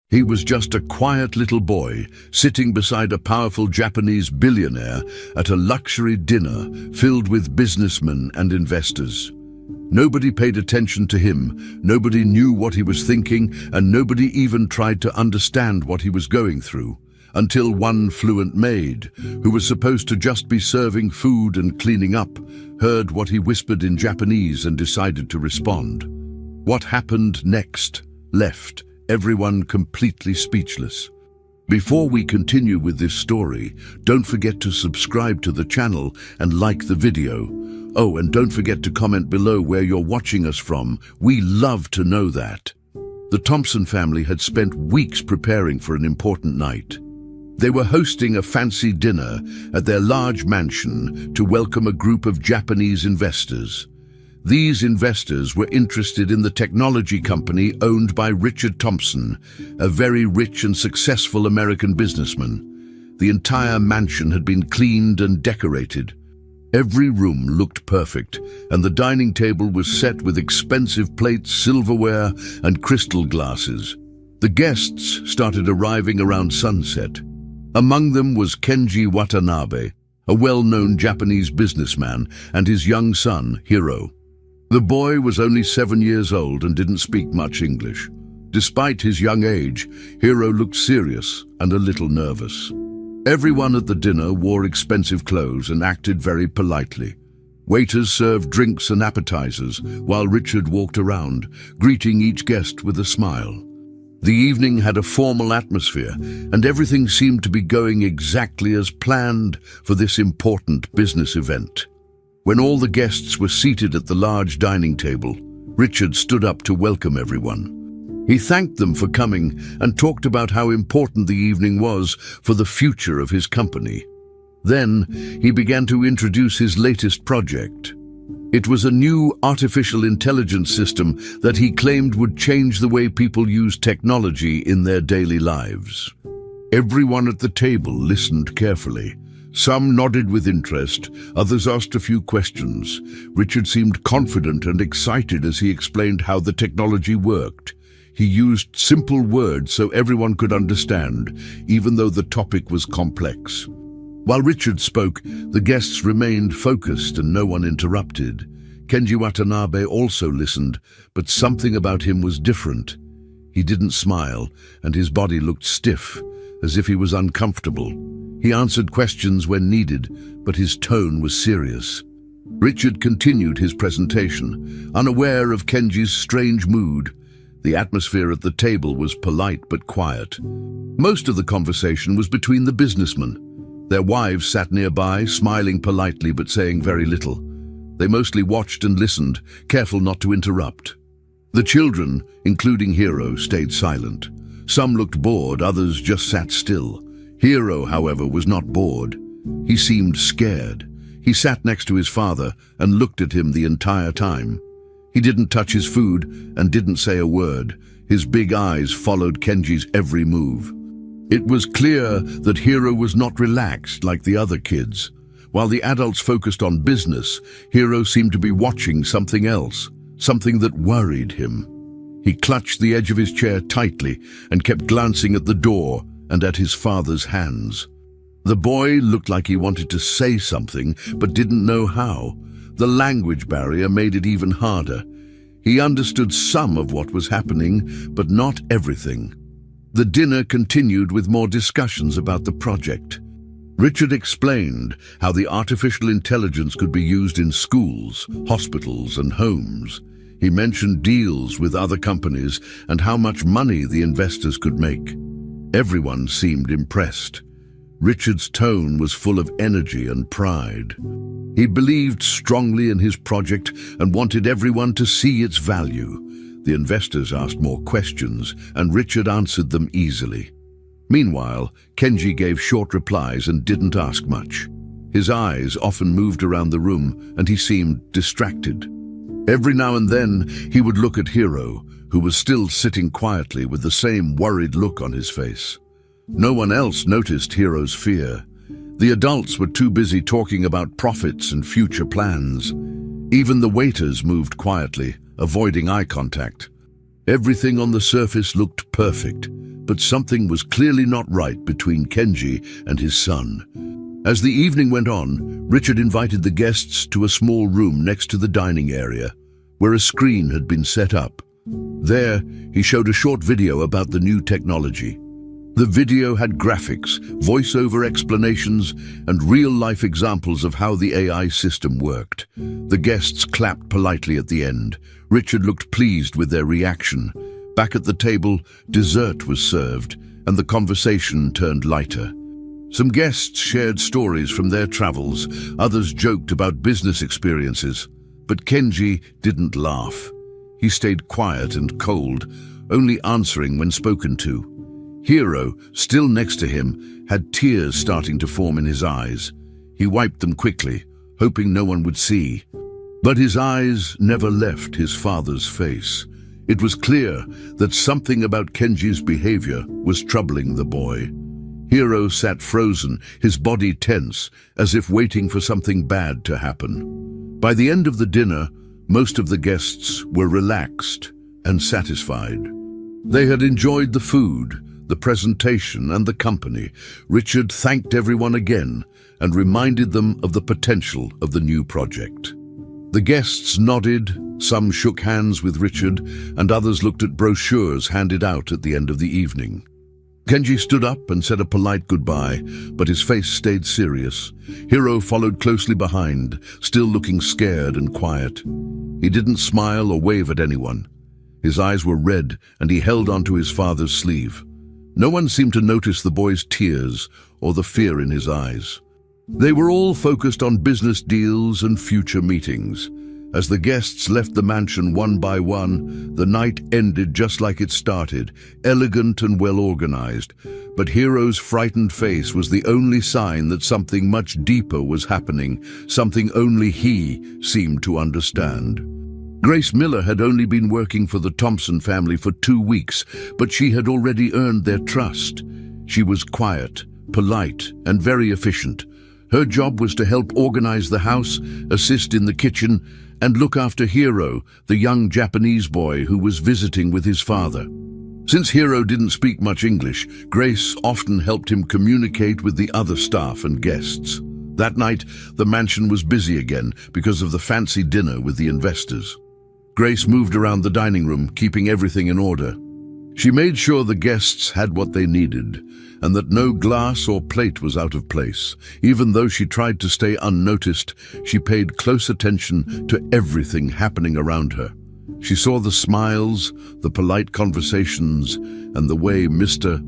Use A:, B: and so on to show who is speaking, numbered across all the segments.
A: He was just a quiet little boy, sitting beside a powerful Japanese billionaire at a luxury dinner filled with businessmen and investors. Nobody paid attention to him, nobody knew what he was thinking, and nobody even tried to understand what he was going through, until one fluent maid, who was supposed to just be serving food and cleaning up, heard what he whispered in Japanese and decided to respond. What happened next left everyone completely speechless. Before we continue with this story, don't forget to subscribe to the channel and like the video. Oh, and don't forget to comment below where you're watching us from. We love to know that. The Thompson family had spent weeks preparing for an important night. They were hosting a fancy dinner at their large mansion to welcome a group of Japanese investors. These investors were interested in the technology company owned by Richard Thompson, a very rich and successful American businessman. The entire mansion had been cleaned and decorated. Every room looked perfect, and the dining table was set with expensive plates, silverware, and crystal glasses. The guests started arriving around sunset. Among them was Kenji Watanabe, a well-known Japanese businessman, and his young son, Hiro. The boy was only 7 years old and didn't speak much English. Despite his young age, Hiro looked serious and a little nervous. Everyone at the dinner wore expensive clothes and acted very politely. Waiters served drinks and appetizers, while Richard walked around, greeting each guest with a smile. The evening had a formal atmosphere, and everything seemed to be going exactly as planned for this important business event. When all the guests were seated at the large dining table, Richard stood up to welcome everyone. He thanked them for coming and talked about how important the evening was for the future of his company. Then he began to introduce his latest project. It was a new artificial intelligence system that he claimed would change the way people use technology in their daily lives. Everyone at the table listened carefully. Some nodded with interest, others asked a few questions. Richard seemed confident and excited as he explained how the technology worked. He used simple words so everyone could understand, even though the topic was complex. While Richard spoke, the guests remained focused and no one interrupted. Kenji Watanabe also listened, but something about him was different. He didn't smile, and his body looked stiff, as if he was uncomfortable. He answered questions when needed, but his tone was serious. Richard continued his presentation, unaware of Kenji's strange mood. The atmosphere at the table was polite but quiet. Most of the conversation was between the businessmen. Their wives sat nearby, smiling politely but saying very little. They mostly watched and listened, careful not to interrupt. The children, including Hiro, stayed silent. Some looked bored, others just sat still. Hiro, however, was not bored. He seemed scared. He sat next to his father and looked at him the entire time. He didn't touch his food and didn't say a word. His big eyes followed Kenji's every move. It was clear that Hiro was not relaxed like the other kids. While the adults focused on business, Hiro seemed to be watching something else, something that worried him. He clutched the edge of his chair tightly and kept glancing at the door and at his father's hands. The boy looked like he wanted to say something but didn't know how. The language barrier made it even harder. He understood some of what was happening, but not everything. The dinner continued with more discussions about the project. Richard explained how the artificial intelligence could be used in schools, hospitals, and homes. He mentioned deals with other companies and how much money the investors could make. Everyone seemed impressed. Richard's tone was full of energy and pride. He believed strongly in his project and wanted everyone to see its value. The investors asked more questions, and Richard answered them easily. Meanwhile, Kenji gave short replies and didn't ask much. His eyes often moved around the room, and he seemed distracted. Every now and then, he would look at Hiro, who was still sitting quietly with the same worried look on his face. No one else noticed Hiro's fear. The adults were too busy talking about profits and future plans. Even the waiters moved quietly, avoiding eye contact. Everything on the surface looked perfect, but something was clearly not right between Kenji and his son. As the evening went on, Richard invited the guests to a small room next to the dining area, where a screen had been set up. There, he showed a short video about the new technology. The video had graphics, voice-over explanations, and real-life examples of how the AI system worked. The guests clapped politely at the end. Richard looked pleased with their reaction. Back at the table, dessert was served, and the conversation turned lighter. Some guests shared stories from their travels, others joked about business experiences. But Kenji didn't laugh. He stayed quiet and cold, only answering when spoken to. Hiro, still next to him, had tears starting to form in his eyes. He wiped them quickly, hoping no one would see. But his eyes never left his father's face. It was clear that something about Kenji's behavior was troubling the boy. Hiro sat frozen, his body tense, as if waiting for something bad to happen. By the end of the dinner, most of the guests were relaxed and satisfied. They had enjoyed the food, the presentation, and the company. Richard thanked everyone again and reminded them of the potential of the new project. The guests nodded, some shook hands with Richard, and others looked at brochures handed out at the end of the evening. Kenji stood up and said a polite goodbye, but his face stayed serious. Hiro followed closely behind, still looking scared and quiet. He didn't smile or wave at anyone. His eyes were red, and he held onto his father's sleeve. No one seemed to notice the boy's tears or the fear in his eyes. They were all focused on business deals and future meetings. As the guests left the mansion one by one, the night ended just like it started, elegant and well-organized. But Hiro's frightened face was the only sign that something much deeper was happening, something only he seemed to understand. Grace Miller had only been working for the Thompson family for 2 weeks, but she had already earned their trust. She was quiet, polite, and very efficient. Her job was to help organize the house, assist in the kitchen, and look after Hiro, the young Japanese boy who was visiting with his father. Since Hiro didn't speak much English, Grace often helped him communicate with the other staff and guests. That night, the mansion was busy again because of the fancy dinner with the investors. Grace moved around the dining room, keeping everything in order. She made sure the guests had what they needed, and that no glass or plate was out of place. Even though she tried to stay unnoticed, she paid close attention to everything happening around her. She saw the smiles, the polite conversations, and the way Mr.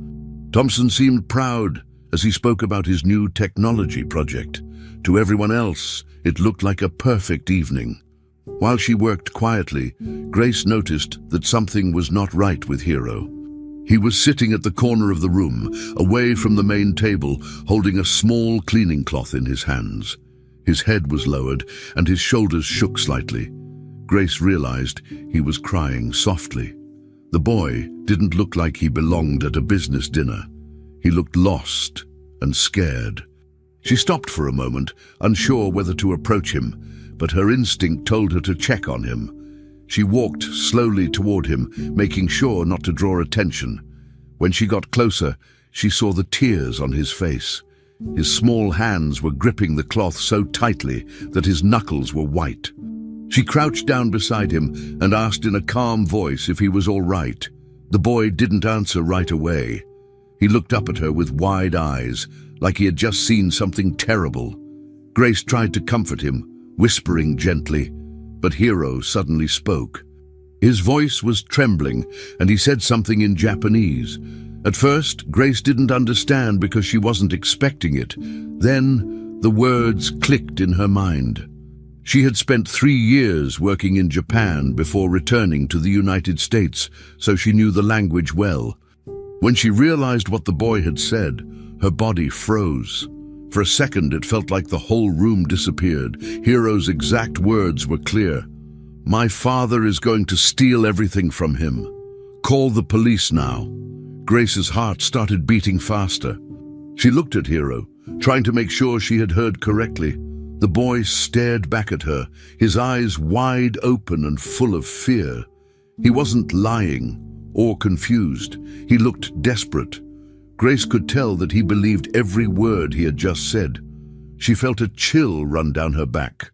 A: Thompson seemed proud as he spoke about his new technology project. To everyone else, it looked like a perfect evening. While she worked quietly, Grace noticed that something was not right with Hiro. He was sitting at the corner of the room, away from the main table, holding a small cleaning cloth in his hands. His head was lowered, and his shoulders shook slightly. Grace realized he was crying softly. The boy didn't look like he belonged at a business dinner. He looked lost and scared. She stopped for a moment, unsure whether to approach him, but her instinct told her to check on him. She walked slowly toward him, making sure not to draw attention. When she got closer, she saw the tears on his face. His small hands were gripping the cloth so tightly that his knuckles were white. She crouched down beside him and asked in a calm voice if he was all right. The boy didn't answer right away. He looked up at her with wide eyes, like he had just seen something terrible. Grace tried to comfort him, whispering gently, but Hiro suddenly spoke. His voice was trembling, and he said something in Japanese. At first, Grace didn't understand because she wasn't expecting it. Then, the words clicked in her mind. She had spent 3 years working in Japan before returning to the United States, so she knew the language well. When she realized what the boy had said, her body froze. For a second, it felt like the whole room disappeared. Hiro's exact words were clear. "My father is going to steal everything from him. Call the police now." Grace's heart started beating faster. She looked at Hiro, trying to make sure she had heard correctly. The boy stared back at her, his eyes wide open and full of fear. He wasn't lying. or confused. He looked desperate. Grace could tell that he believed every word he had just said. She felt a chill run down her back.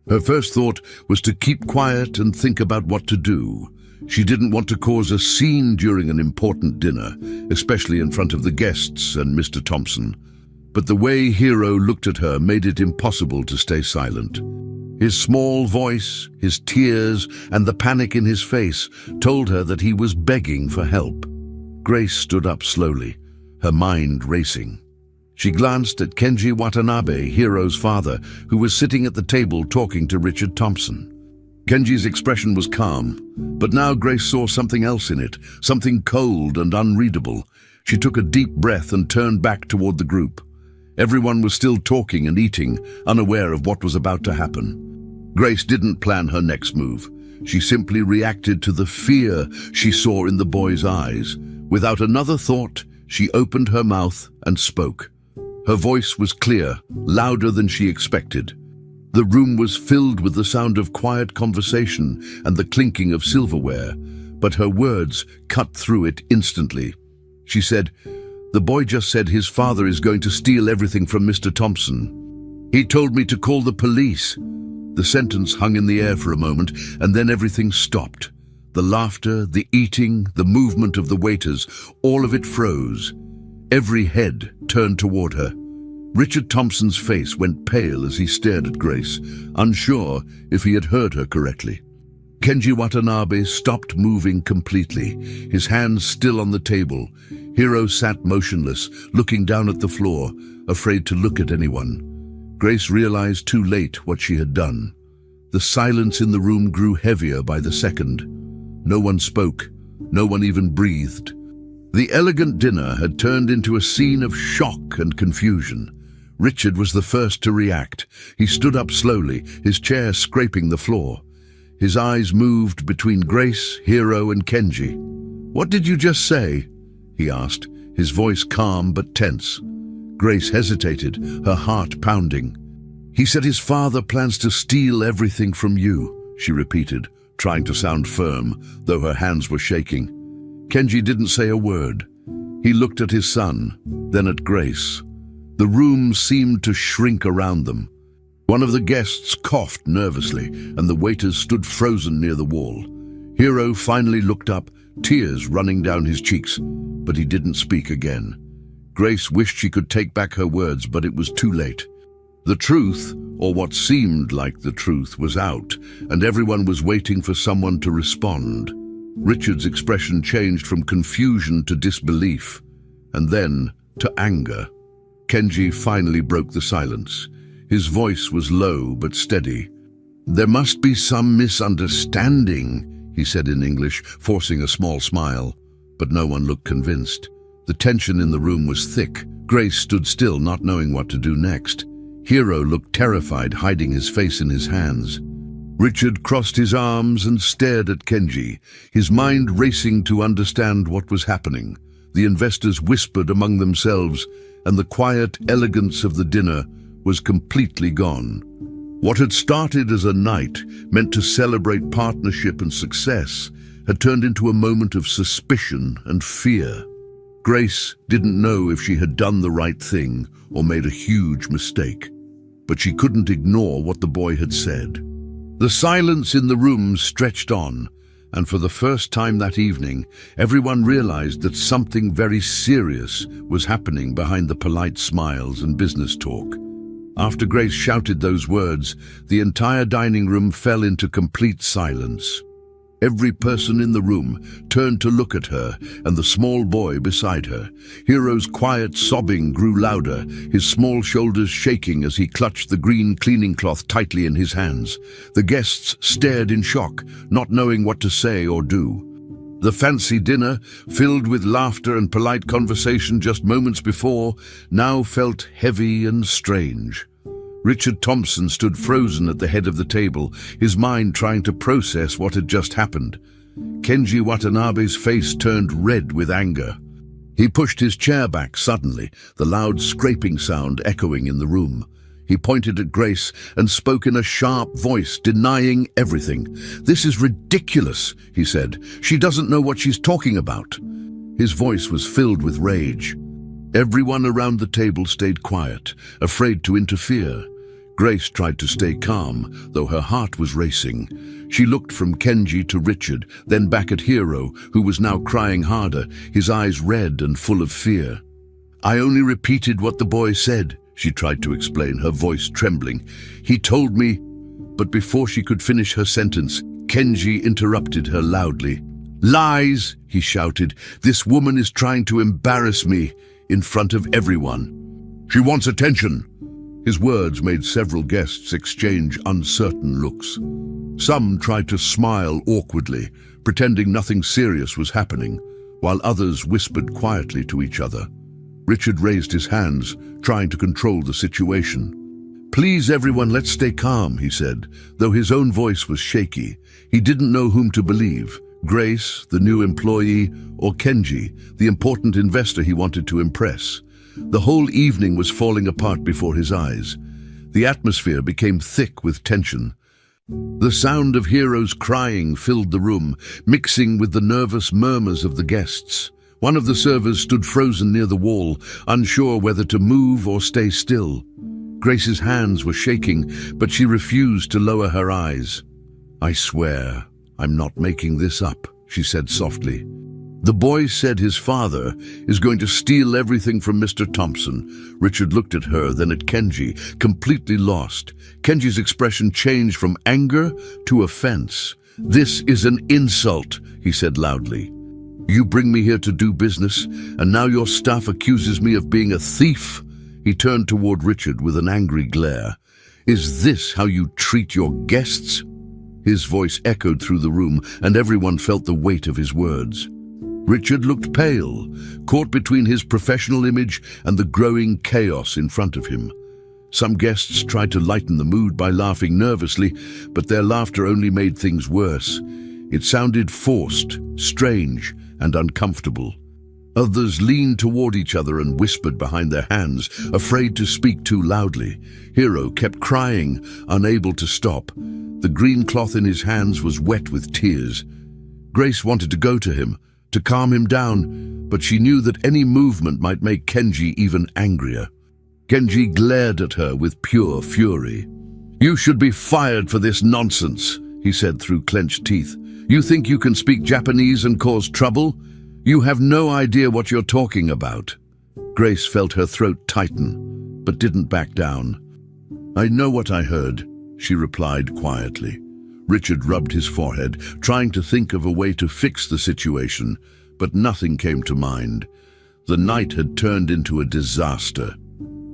A: Her first thought was to keep quiet and think about what to do. She didn't want to cause a scene during an important dinner, especially in front of the guests and Mr. Thompson. But the way Hero looked at her made it impossible to stay silent. His small voice, his tears, and the panic in his face told her that he was begging for help. Grace stood up slowly, her mind racing. She glanced at Kenji Watanabe, Hiro's father, who was sitting at the table talking to Richard Thompson. Kenji's expression was calm, but now Grace saw something else in it, something cold and unreadable. She took a deep breath and turned back toward the group. Everyone was still talking and eating, unaware of what was about to happen. Grace didn't plan her next move. She simply reacted to the fear she saw in the boy's eyes. Without another thought, she opened her mouth and spoke. Her voice was clear, louder than she expected. The room was filled with the sound of quiet conversation and the clinking of silverware, but her words cut through it instantly. She said, "The boy just said his father is going to steal everything from Mr. Thompson. He told me to call the police." The sentence hung in the air for a moment, and then everything stopped. The laughter, the eating, the movement of the waiters, all of it froze. Every head turned toward her. Richard Thompson's face went pale as he stared at Grace, unsure if he had heard her correctly. Kenji Watanabe stopped moving completely, his hands still on the table. Hiro sat motionless, looking down at the floor, afraid to look at anyone. Grace realized too late what she had done. The silence in the room grew heavier by the second. No one spoke, no one even breathed. The elegant dinner had turned into a scene of shock and confusion. Richard was the first to react. He stood up slowly, his chair scraping the floor. His eyes moved between Grace, Hiro, and Kenji. "What did you just say?" he asked, his voice calm but tense. Grace hesitated, her heart pounding. "He said his father plans to steal everything from you," she repeated, trying to sound firm, though her hands were shaking. Kenji didn't say a word. He looked at his son, then at Grace. The room seemed to shrink around them. One of the guests coughed nervously, and the waiters stood frozen near the wall. Hiro finally looked up, tears running down his cheeks, but he didn't speak again. Grace wished she could take back her words, but it was too late. The truth, or what seemed like the truth, was out, and everyone was waiting for someone to respond. Richard's expression changed from confusion to disbelief, and then to anger. Kenji finally broke the silence. His voice was low but steady. "There must be some misunderstanding," he said in English, forcing a small smile, but no one looked convinced. The tension in the room was thick. Grace stood still, not knowing what to do next. Hiro looked terrified, hiding his face in his hands. Richard crossed his arms and stared at Kenji, his mind racing to understand what was happening. The investors whispered among themselves, and the quiet elegance of the dinner was completely gone. What had started as a night meant to celebrate partnership and success had turned into a moment of suspicion and fear. Grace didn't know if she had done the right thing or made a huge mistake, but she couldn't ignore what the boy had said. The silence in the room stretched on, and for the first time that evening, everyone realized that something very serious was happening behind the polite smiles and business talk. After Grace shouted those words, the entire dining room fell into complete silence. Every person in the room turned to look at her and the small boy beside her. Hiro's quiet sobbing grew louder, his small shoulders shaking as he clutched the green cleaning cloth tightly in his hands. The guests stared in shock, not knowing what to say or do. The fancy dinner, filled with laughter and polite conversation just moments before, now felt heavy and strange. Richard Thompson stood frozen at the head of the table, his mind trying to process what had just happened. Kenji Watanabe's face turned red with anger. He pushed his chair back suddenly, the loud scraping sound echoing in the room. He pointed at Grace and spoke in a sharp voice, denying everything. "This is ridiculous," he said. "She doesn't know what she's talking about." His voice was filled with rage. Everyone around the table stayed quiet, afraid to interfere. Grace tried to stay calm, though her heart was racing. She looked from Kenji to Richard, then back at Hero, who was now crying harder, his eyes red and full of fear. "I only repeated what the boy said," she tried to explain, her voice trembling. "He told me..." But before she could finish her sentence, Kenji interrupted her loudly. "Lies!" he shouted. "This woman is trying to embarrass me in front of everyone. She wants attention." His words made several guests exchange uncertain looks. Some tried to smile awkwardly, pretending nothing serious was happening, while others whispered quietly to each other. Richard raised his hands, trying to control the situation. "Please, everyone, let's stay calm," he said, though his own voice was shaky. He didn't know whom to believe, Grace, the new employee, or Kenji, the important investor he wanted to impress. The whole evening was falling apart before his eyes. The atmosphere became thick with tension. The sound of Hero's crying filled the room, mixing with the nervous murmurs of the guests. One of the servers stood frozen near the wall, unsure whether to move or stay still. Grace's hands were shaking, but she refused to lower her eyes. "I swear, I'm not making this up," she said softly. "The boy said his father is going to steal everything from Mr. Thompson." Richard looked at her, then at Kenji, completely lost. Kenji's expression changed from anger to offense. "This is an insult," he said loudly. "You bring me here to do business, and now your staff accuses me of being a thief." He turned toward Richard with an angry glare. "Is this how you treat your guests?" His voice echoed through the room, and everyone felt the weight of his words. Richard looked pale, caught between his professional image and the growing chaos in front of him. Some guests tried to lighten the mood by laughing nervously, but their laughter only made things worse. It sounded forced, strange, and uncomfortable. Others leaned toward each other and whispered behind their hands, afraid to speak too loudly. Hero kept crying, unable to stop. The green cloth in his hands was wet with tears. Grace wanted to go to him, to calm him down, but she knew that any movement might make Kenji even angrier. Kenji glared at her with pure fury. "You should be fired for this nonsense," he said through clenched teeth. "You think you can speak Japanese and cause trouble? You have no idea what you're talking about." Grace felt her throat tighten, but didn't back down. "I know what I heard," she replied quietly. Richard rubbed his forehead, trying to think of a way to fix the situation, but nothing came to mind. The night had turned into a disaster.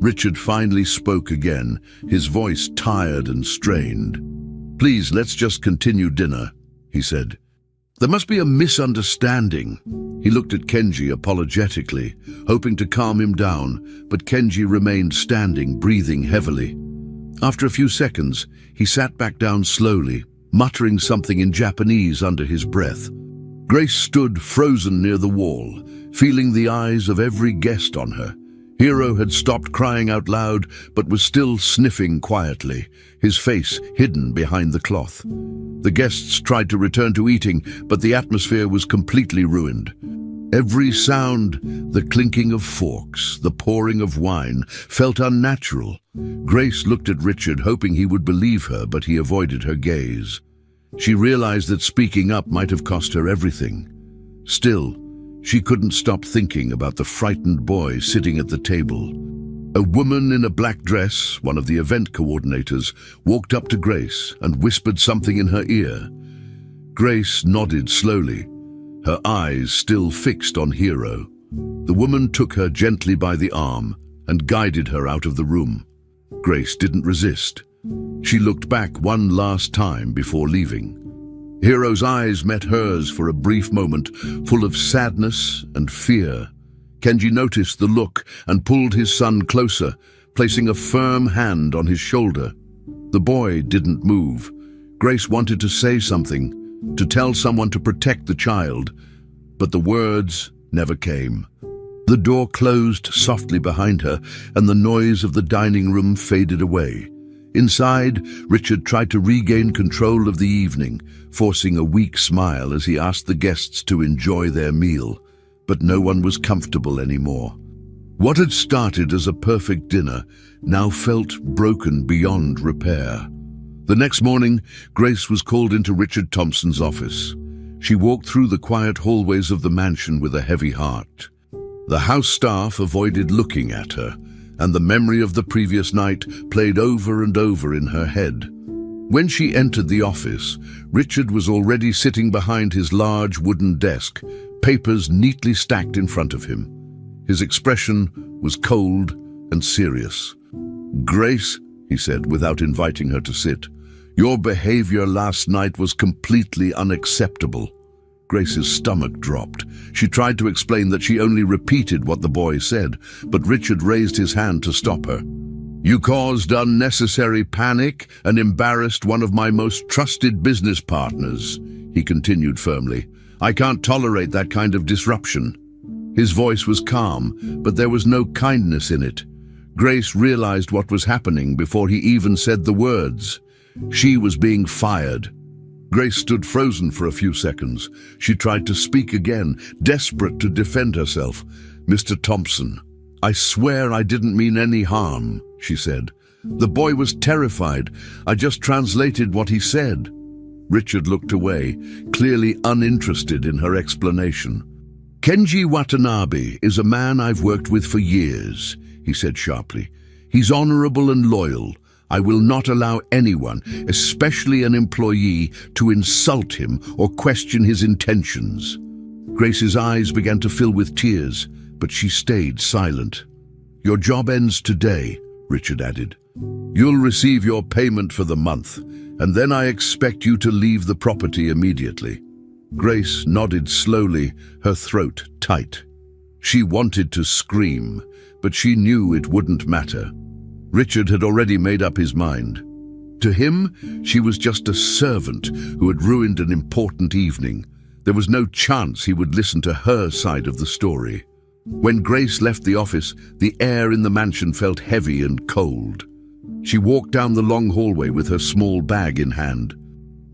A: Richard finally spoke again, his voice tired and strained. "Please, let's just continue dinner," he said. "There must be a misunderstanding." He looked at Kenji apologetically, hoping to calm him down, but Kenji remained standing, breathing heavily. After a few seconds, he sat back down slowly, muttering something in Japanese under his breath. Grace stood frozen near the wall, feeling the eyes of every guest on her. Hero had stopped crying out loud, but was still sniffing quietly, his face hidden behind the cloth. The guests tried to return to eating, but the atmosphere was completely ruined. Every sound, the clinking of forks, the pouring of wine, felt unnatural. Grace looked at Richard, hoping he would believe her, but he avoided her gaze. She realized that speaking up might have cost her everything. Still, she couldn't stop thinking about the frightened boy sitting at the table. A woman in a black dress, one of the event coordinators, walked up to Grace and whispered something in her ear. Grace nodded slowly, her eyes still fixed on Hero. The woman took her gently by the arm and guided her out of the room. Grace didn't resist. She looked back one last time before leaving. Hero's eyes met hers for a brief moment, full of sadness and fear. Kenji noticed the look and pulled his son closer, placing a firm hand on his shoulder. The boy didn't move. Grace wanted to say something, to tell someone to protect the child, but the words never came. The door closed softly behind her, and the noise of the dining room faded away. Inside, Richard tried to regain control of the evening, forcing a weak smile as he asked the guests to enjoy their meal. But no one was comfortable anymore. What had started as a perfect dinner now felt broken beyond repair. The next morning, Grace was called into Richard Thompson's office. She walked through the quiet hallways of the mansion with a heavy heart. The house staff avoided looking at her, and the memory of the previous night played over and over in her head. When she entered the office, Richard was already sitting behind his large wooden desk, papers neatly stacked in front of him. His expression was cold and serious. "Grace," he said, without inviting her to sit, "your behavior last night was completely unacceptable." Grace's stomach dropped. She tried to explain that she only repeated what the boy said, but Richard raised his hand to stop her. "You caused unnecessary panic and embarrassed one of my most trusted business partners," he continued firmly. "I can't tolerate that kind of disruption." His voice was calm, but there was no kindness in it. Grace realized what was happening before he even said the words. She was being fired. Grace stood frozen for a few seconds. She tried to speak again, desperate to defend herself. "Mr. Thompson, I swear I didn't mean any harm," she said. "The boy was terrified. I just translated what he said." Richard looked away, clearly uninterested in her explanation. "Kenji Watanabe is a man I've worked with for years," he said sharply. "He's honorable and loyal. I will not allow anyone, especially an employee, to insult him or question his intentions." Grace's eyes began to fill with tears, but she stayed silent. "Your job ends today," Richard added. "You'll receive your payment for the month, and then I expect you to leave the property immediately." Grace nodded slowly, her throat tight. She wanted to scream, but she knew it wouldn't matter. Richard had already made up his mind. To him, she was just a servant who had ruined an important evening. There was no chance he would listen to her side of the story. When Grace left the office, the air in the mansion felt heavy and cold. She walked down the long hallway with her small bag in hand.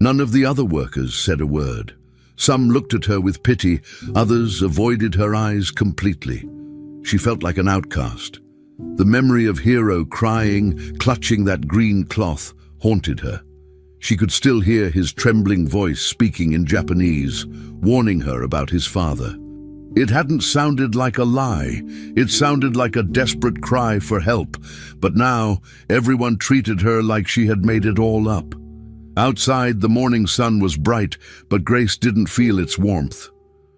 A: None of the other workers said a word. Some looked at her with pity, others avoided her eyes completely. She felt like an outcast. The memory of Hiro crying, clutching that green cloth, haunted her. She could still hear his trembling voice speaking in Japanese, warning her about his father. It hadn't sounded like a lie. It sounded like a desperate cry for help. But now, everyone treated her like she had made it all up. Outside, the morning sun was bright, but Grace didn't feel its warmth.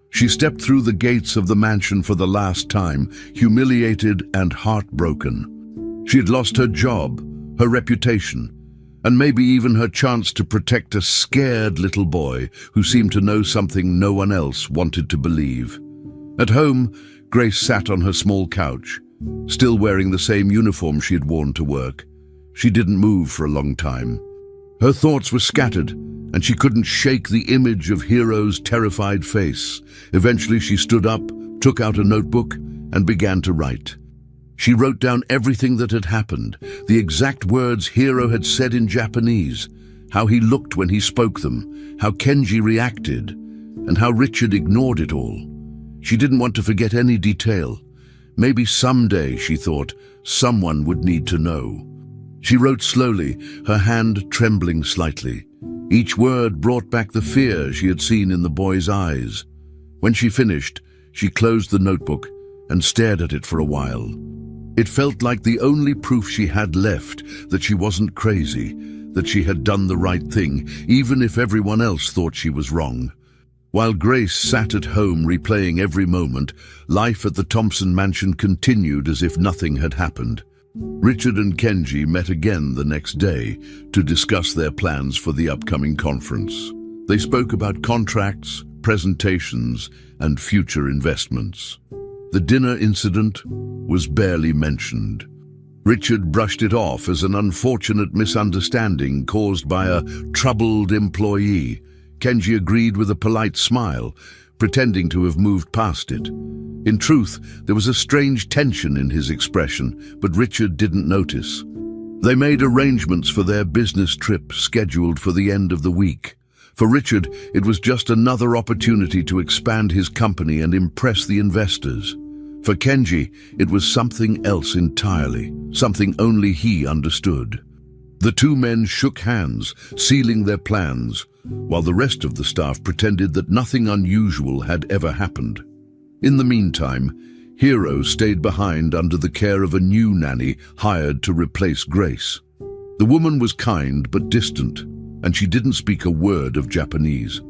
A: She stepped through the gates of the mansion for the last time, humiliated and heartbroken. She had lost her job, her reputation, and maybe even her chance to protect a scared little boy who seemed to know something no one else wanted to believe. At home, Grace sat on her small couch, still wearing the same uniform she had worn to work. She didn't move for a long time. Her thoughts were scattered, and she couldn't shake the image of Hiro's terrified face. Eventually she stood up, took out a notebook, and began to write. She wrote down everything that had happened, the exact words Hiro had said in Japanese, how he looked when he spoke them, how Kenji reacted, and how Richard ignored it all. She didn't want to forget any detail. Maybe someday, she thought, someone would need to know. She wrote slowly, her hand trembling slightly. Each word brought back the fear she had seen in the boy's eyes. When she finished, she closed the notebook and stared at it for a while. It felt like the only proof she had left that she wasn't crazy, that she had done the right thing, even if everyone else thought she was wrong. While Grace sat at home replaying every moment, life at the Thompson mansion continued as if nothing had happened. Richard and Kenji met again the next day to discuss their plans for the upcoming conference. They spoke about contracts, presentations, and future investments. The dinner incident was barely mentioned. Richard brushed it off as an unfortunate misunderstanding caused by a troubled employee. Kenji agreed with a polite smile, pretending to have moved past it. In truth, there was a strange tension in his expression, but Richard didn't notice. They made arrangements for their business trip scheduled for the end of the week. For Richard, it was just another opportunity to expand his company and impress the investors. For Kenji, it was something else entirely, something only he understood. The two men shook hands, sealing their plans, while the rest of the staff pretended that nothing unusual had ever happened. In the meantime, Hiro stayed behind under the care of a new nanny hired to replace Grace. The woman was kind but distant, and she didn't speak a word of Japanese.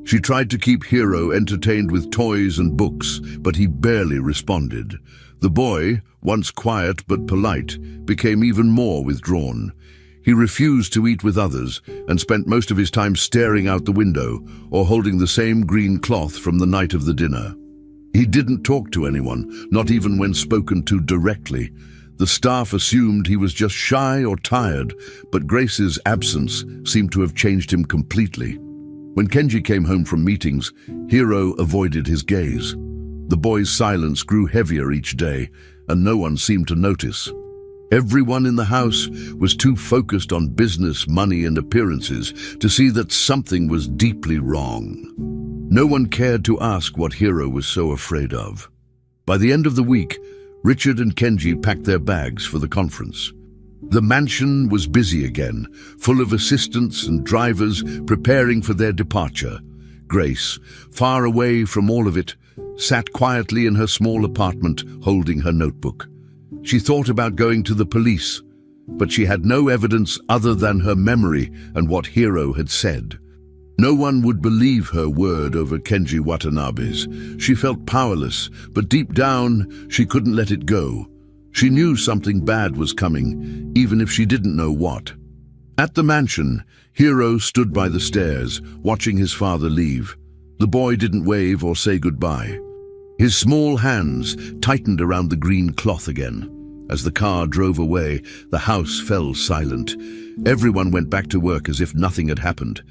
A: She tried to keep Hiro entertained with toys and books, but he barely responded. The boy, once quiet but polite, became even more withdrawn. He refused to eat with others and spent most of his time staring out the window or holding the same green cloth from the night of the dinner. He didn't talk to anyone, not even when spoken to directly. The staff assumed he was just shy or tired, but Grace's absence seemed to have changed him completely. When Kenji came home from meetings, Hiro avoided his gaze. The boy's silence grew heavier each day, and no one seemed to notice. Everyone in the house was too focused on business, money, and appearances to see that something was deeply wrong. No one cared to ask what Hiro was so afraid of. By the end of the week, Richard and Kenji packed their bags for the conference. The mansion was busy again, full of assistants and drivers preparing for their departure. Grace, far away from all of it, sat quietly in her small apartment holding her notebook. She thought about going to the police, but she had no evidence other than her memory and what Hiro had said. No one would believe her word over Kenji Watanabe's. She felt powerless, but deep down, she couldn't let it go. She knew something bad was coming, even if she didn't know what. At the mansion, Hiro stood by the stairs, watching his father leave. The boy didn't wave or say goodbye. His small hands tightened around the green cloth again. As the car drove away, the house fell silent. Everyone went back to work as if nothing had happened.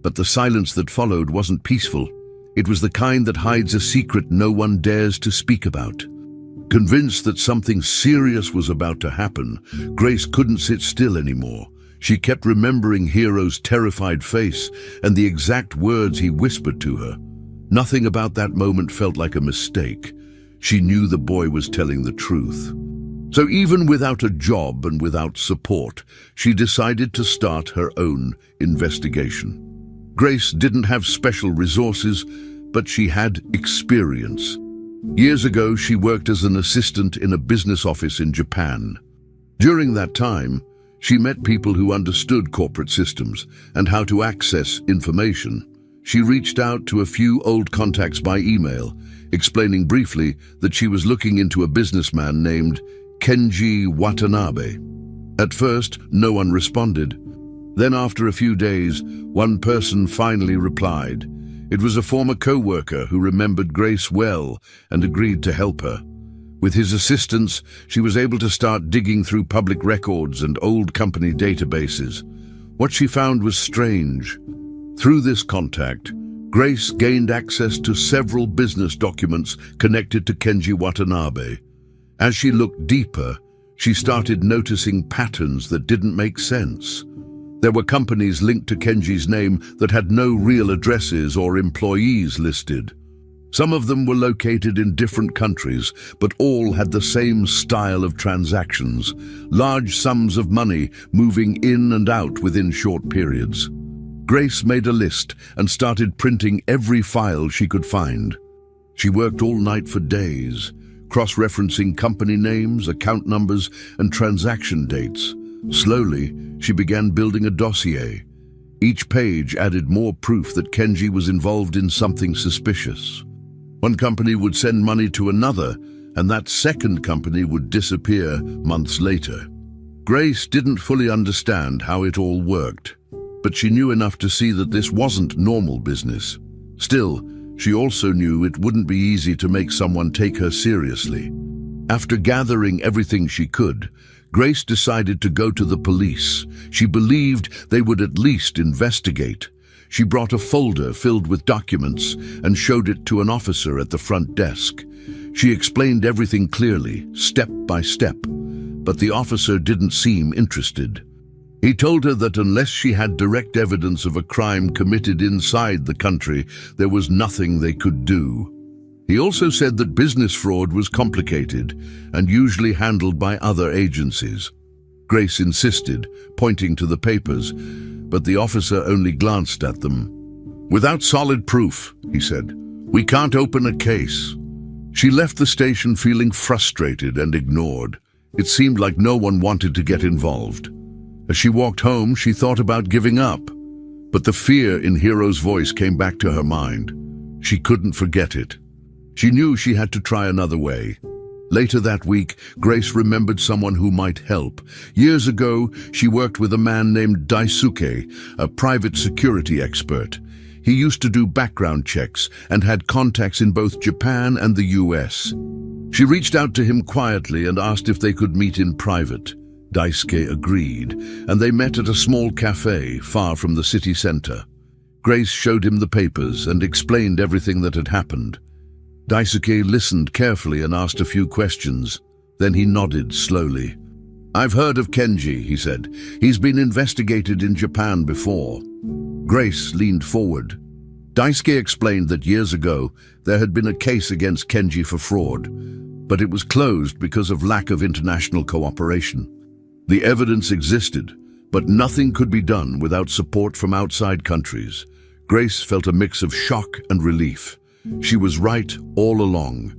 A: But the silence that followed wasn't peaceful. It was the kind that hides a secret no one dares to speak about. Convinced that something serious was about to happen, Grace couldn't sit still anymore. She kept remembering Hiro's terrified face and the exact words he whispered to her. Nothing about that moment felt like a mistake. She knew the boy was telling the truth. So even without a job and without support, she decided to start her own investigation. Grace didn't have special resources, but she had experience. Years ago, she worked as an assistant in a business office in Japan. During that time, she met people who understood corporate systems and how to access information. She reached out to a few old contacts by email, explaining briefly that she was looking into a businessman named Kenji Watanabe. At first, no one responded. Then after a few days, one person finally replied. It was a former co-worker who remembered Grace well and agreed to help her. With his assistance, she was able to start digging through public records and old company databases. What she found was strange. Through this contact, Grace gained access to several business documents connected to Kenji Watanabe. As she looked deeper, she started noticing patterns that didn't make sense. There were companies linked to Kenji's name that had no real addresses or employees listed. Some of them were located in different countries, but all had the same style of transactions, large sums of money moving in and out within short periods. Grace made a list and started printing every file she could find. She worked all night for days, cross-referencing company names, account numbers, and transaction dates. Slowly, she began building a dossier. Each page added more proof that Kenji was involved in something suspicious. One company would send money to another, and that second company would disappear months later. Grace didn't fully understand how it all worked, but she knew enough to see that this wasn't normal business. Still, she also knew it wouldn't be easy to make someone take her seriously. After gathering everything she could, Grace decided to go to the police. She believed they would at least investigate. She brought a folder filled with documents and showed it to an officer at the front desk. She explained everything clearly, step by step, but the officer didn't seem interested. He told her that unless she had direct evidence of a crime committed inside the country, there was nothing they could do. He also said that business fraud was complicated and usually handled by other agencies. Grace insisted, pointing to the papers, but the officer only glanced at them. "Without solid proof," he said, "we can't open a case." She left the station feeling frustrated and ignored. It seemed like no one wanted to get involved. As she walked home, she thought about giving up, but the fear in Hero's voice came back to her mind. She couldn't forget it. She knew she had to try another way. Later that week, Grace remembered someone who might help. Years ago, she worked with a man named Daisuke, a private security expert. He used to do background checks and had contacts in both Japan and the US. She reached out to him quietly and asked if they could meet in private. Daisuke agreed, and they met at a small cafe far from the city center. Grace showed him the papers and explained everything that had happened. Daisuke listened carefully and asked a few questions. Then he nodded slowly. "I've heard of Kenji," he said. "He's been investigated in Japan before." Grace leaned forward. Daisuke explained that years ago there had been a case against Kenji for fraud, but it was closed because of lack of international cooperation. The evidence existed, but nothing could be done without support from outside countries. Grace felt a mix of shock and relief. She was right all along.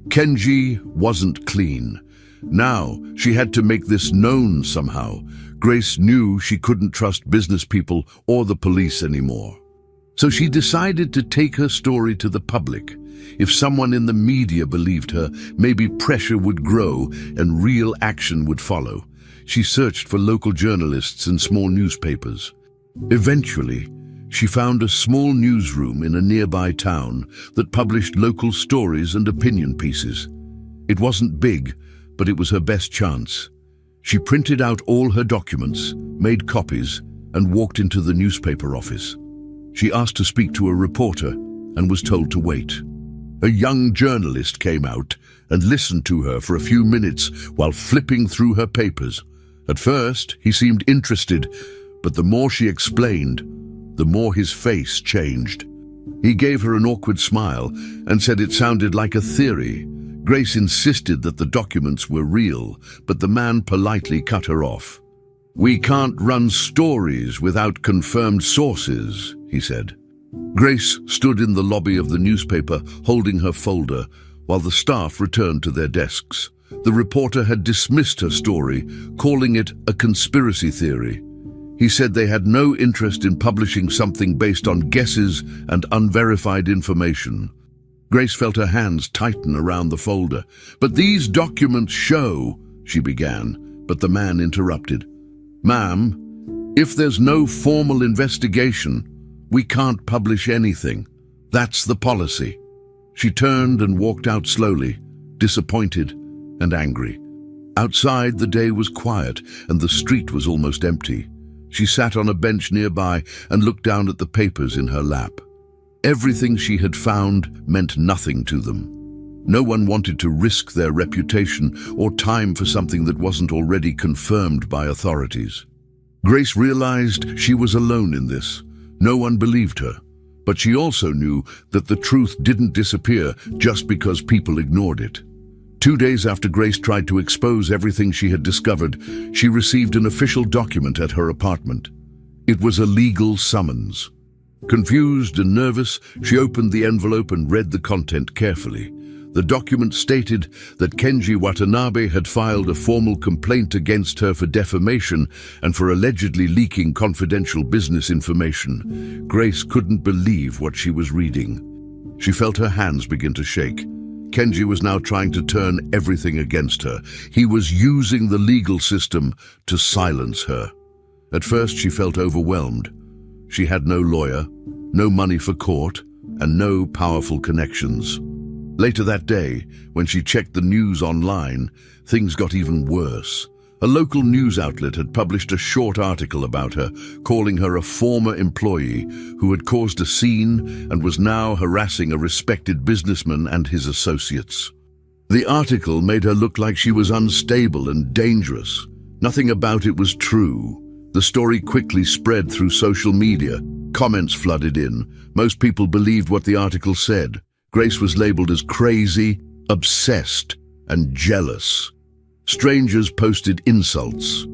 A: Kenji wasn't clean. Now she had to make this known somehow. Grace knew she couldn't trust business people or the police anymore. So she decided to take her story to the public. If someone in the media believed her, maybe pressure would grow and real action would follow. She searched for local journalists and small newspapers. Eventually, she found a small newsroom in a nearby town that published local stories and opinion pieces. It wasn't big, but it was her best chance. She printed out all her documents, made copies, and walked into the newspaper office. She asked to speak to a reporter and was told to wait. A young journalist came out and listened to her for a few minutes while flipping through her papers. At first, he seemed interested, but the more she explained, the more his face changed. He gave her an awkward smile and said it sounded like a theory. Grace insisted that the documents were real, but the man politely cut her off. "We can't run stories without confirmed sources," he said. Grace stood in the lobby of the newspaper, holding her folder, while the staff returned to their desks. The reporter had dismissed her story, calling it a conspiracy theory. He said they had no interest in publishing something based on guesses and unverified information. Grace felt her hands tighten around the folder. "But these documents show," she began, but the man interrupted. "Ma'am, if there's no formal investigation, we can't publish anything. That's the policy." She turned and walked out slowly, disappointed and angry. Outside, the day was quiet and the street was almost empty. She sat on a bench nearby and looked down at the papers in her lap. Everything she had found meant nothing to them. No one wanted to risk their reputation or time for something that wasn't already confirmed by authorities. Grace realized she was alone in this. No one believed her. But she also knew that the truth didn't disappear just because people ignored it. 2 days after Grace tried to expose everything she had discovered, she received an official document at her apartment. It was a legal summons. Confused and nervous, she opened the envelope and read the content carefully. The document stated that Kenji Watanabe had filed a formal complaint against her for defamation and for allegedly leaking confidential business information. Grace couldn't believe what she was reading. She felt her hands begin to shake. Kenji was now trying to turn everything against her. He was using the legal system to silence her. At first, she felt overwhelmed. She had no lawyer, no money for court, and no powerful connections. Later that day, when she checked the news online, things got even worse. A local news outlet had published a short article about her, calling her a former employee who had caused a scene and was now harassing a respected businessman and his associates. The article made her look like she was unstable and dangerous. Nothing about it was true. The story quickly spread through social media. Comments flooded in. Most people believed what the article said. Grace was labeled as crazy, obsessed, and jealous. Strangers posted insults.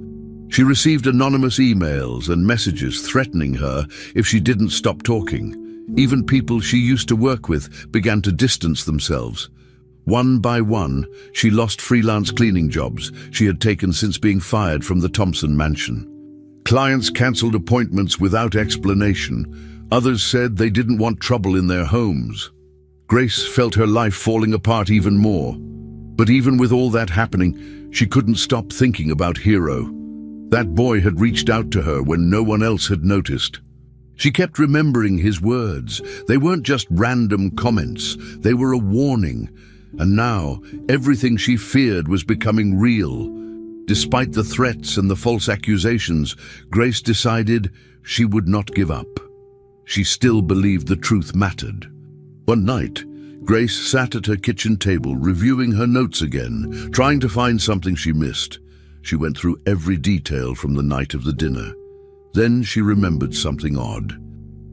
A: She received anonymous emails and messages threatening her if she didn't stop talking. Even people she used to work with began to distance themselves. One by one, she lost freelance cleaning jobs she had taken since being fired from the Thompson mansion. Clients cancelled appointments without explanation. Others said they didn't want trouble in their homes. Grace felt her life falling apart even more. But even with all that happening, she couldn't stop thinking about Hero. That boy had reached out to her when no one else had noticed. She kept remembering his words. They weren't just random comments, they were a warning. And now, everything she feared was becoming real. Despite the threats and the false accusations, Grace decided she would not give up. She still believed the truth mattered. One night, Grace sat at her kitchen table, reviewing her notes again, trying to find something she missed. She went through every detail from the night of the dinner. Then she remembered something odd.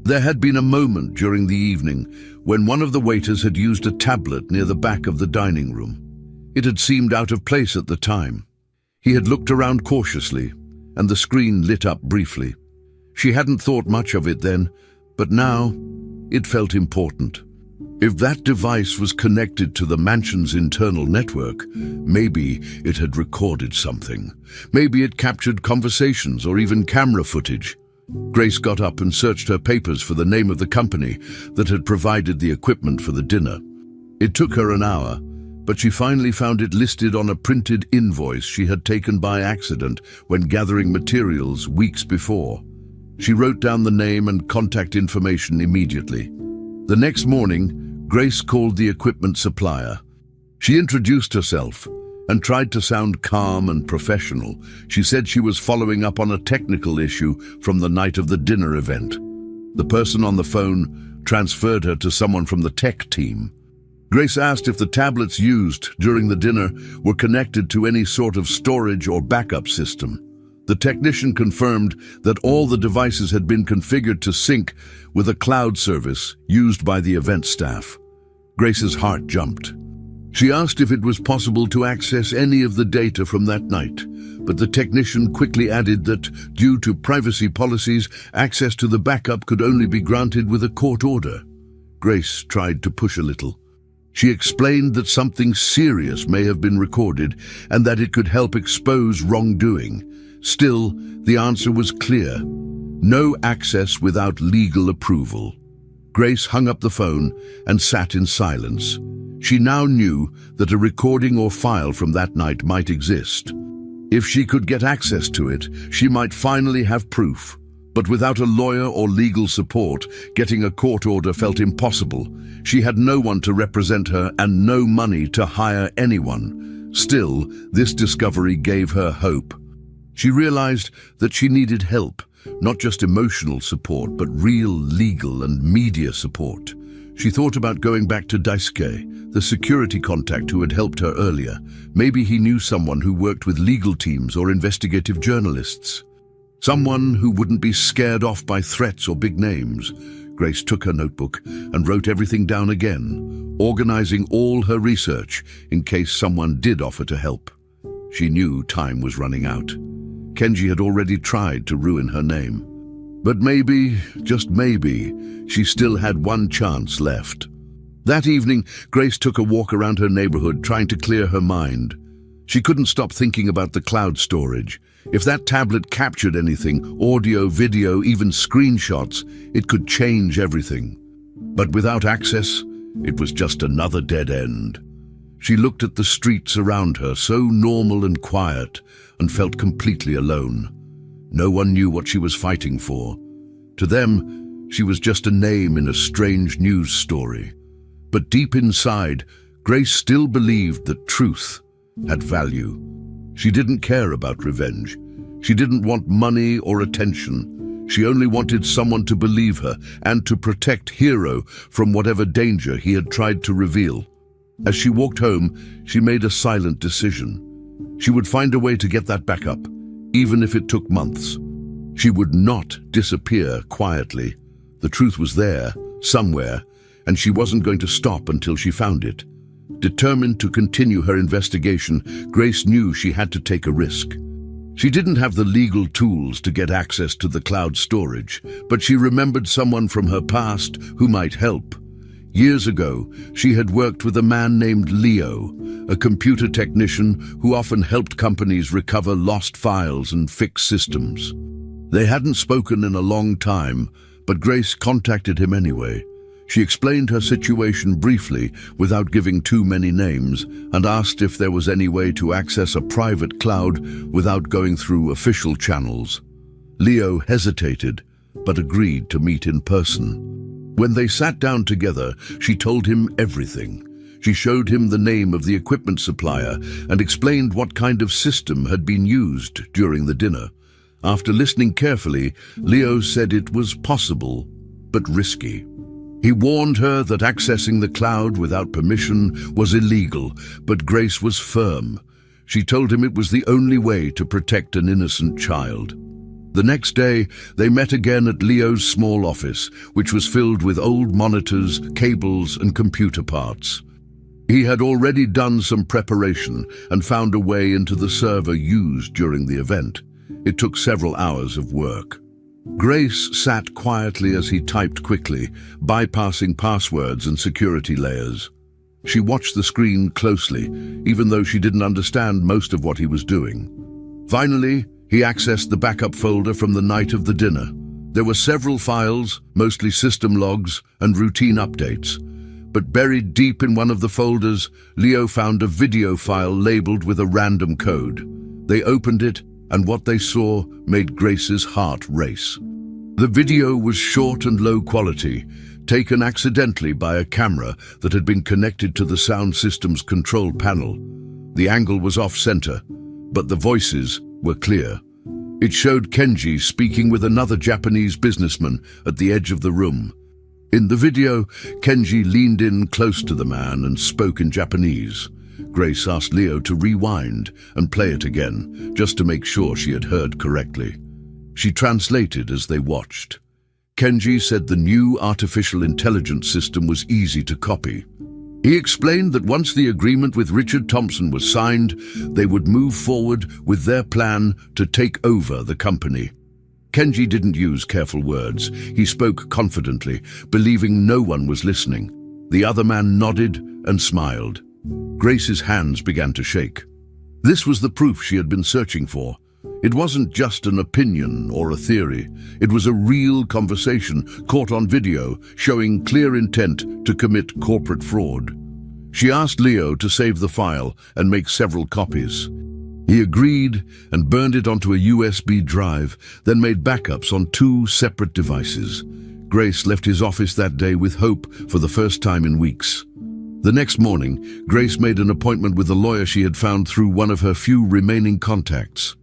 A: There had been a moment during the evening when one of the waiters had used a tablet near the back of the dining room. It had seemed out of place at the time. He had looked around cautiously, and the screen lit up briefly. She hadn't thought much of it then, but now it felt important. If that device was connected to the mansion's internal network, maybe it had recorded something. Maybe it captured conversations or even camera footage. Grace got up and searched her papers for the name of the company that had provided the equipment for the dinner. It took her an hour, but she finally found it listed on a printed invoice she had taken by accident when gathering materials weeks before. She wrote down the name and contact information immediately. The next morning, Grace called the equipment supplier. She introduced herself and tried to sound calm and professional. She said she was following up on a technical issue from the night of the dinner event. The person on the phone transferred her to someone from the tech team. Grace asked if the tablets used during the dinner were connected to any sort of storage or backup system. The technician confirmed that all the devices had been configured to sync with a cloud service used by the event staff. Grace's heart jumped. She asked if it was possible to access any of the data from that night, but the technician quickly added that, due to privacy policies, access to the backup could only be granted with a court order. Grace tried to push a little. She explained that something serious may have been recorded and that it could help expose wrongdoing. Still, the answer was clear: no access without legal approval. Grace hung up the phone and sat in silence. She now knew that a recording or file from that night might exist. If she could get access to it, she might finally have proof. But without a lawyer or legal support, getting a court order felt impossible. She had no one to represent her and no money to hire anyone. Still, this discovery gave her hope. She realized that she needed help, not just emotional support, but real legal and media support. She thought about going back to Daisuke, the security contact who had helped her earlier. Maybe he knew someone who worked with legal teams or investigative journalists. Someone who wouldn't be scared off by threats or big names. Grace took her notebook and wrote everything down again, organizing all her research in case someone did offer to help. She knew time was running out. Kenji had already tried to ruin her name. But maybe, just maybe, she still had one chance left. That evening, Grace took a walk around her neighborhood, trying to clear her mind. She couldn't stop thinking about the cloud storage. If that tablet captured anything, audio, video, even screenshots, it could change everything. But without access, it was just another dead end. She looked at the streets around her, so normal and quiet, and felt completely alone. No one knew what she was fighting for. To them, she was just a name in a strange news story. But deep inside, Grace still believed that truth had value. She didn't care about revenge. She didn't want money or attention. She only wanted someone to believe her and to protect Hero from whatever danger he had tried to reveal. As she walked home, she made a silent decision. She would find a way to get that back up, even if it took months. She would not disappear quietly. The truth was there, somewhere, and she wasn't going to stop until she found it. Determined to continue her investigation, Grace knew she had to take a risk. She didn't have the legal tools to get access to the cloud storage, but she remembered someone from her past who might help. Years ago, she had worked with a man named Leo, a computer technician who often helped companies recover lost files and fix systems. They hadn't spoken in a long time, but Grace contacted him anyway. She explained her situation briefly, without giving too many names, and asked if there was any way to access a private cloud without going through official channels. Leo hesitated, but agreed to meet in person. When they sat down together, she told him everything. She showed him the name of the equipment supplier and explained what kind of system had been used during the dinner. After listening carefully, Leo said it was possible, but risky. He warned her that accessing the cloud without permission was illegal, but Grace was firm. She told him it was the only way to protect an innocent child. The next day, they met again at Leo's small office, which was filled with old monitors, cables, and computer parts. He had already done some preparation and found a way into the server used during the event. It took several hours of work. Grace sat quietly as he typed quickly, bypassing passwords and security layers. She watched the screen closely, even though she didn't understand most of what he was doing. Finally, he accessed the backup folder from the night of the dinner. There were several files, mostly system logs and routine updates. But buried deep in one of the folders, Leo found a video file labeled with a random code. They opened it, and what they saw made Grace's heart race. The video was short and low quality, taken accidentally by a camera that had been connected to the sound system's control panel. The angle was off-center, but the voices were clear. It showed Kenji speaking with another Japanese businessman at the edge of the room. In the video, Kenji leaned in close to the man and spoke in Japanese. Grace asked Leo to rewind and play it again, just to make sure she had heard correctly. She translated as they watched. Kenji said the new artificial intelligence system was easy to copy. He explained that once the agreement with Richard Thompson was signed, they would move forward with their plan to take over the company. Kenji didn't use careful words. He spoke confidently, believing no one was listening. The other man nodded and smiled. Grace's hands began to shake. This was the proof she had been searching for. It wasn't just an opinion or a theory. It was a real conversation caught on video, showing clear intent to commit corporate fraud. She asked Leo to save the file and make several copies. He agreed and burned it onto a USB drive, then made backups on 2 separate devices. Grace left his office that day with hope for the first time in weeks. The next morning, Grace made an appointment with a lawyer she had found through one of her few remaining contacts.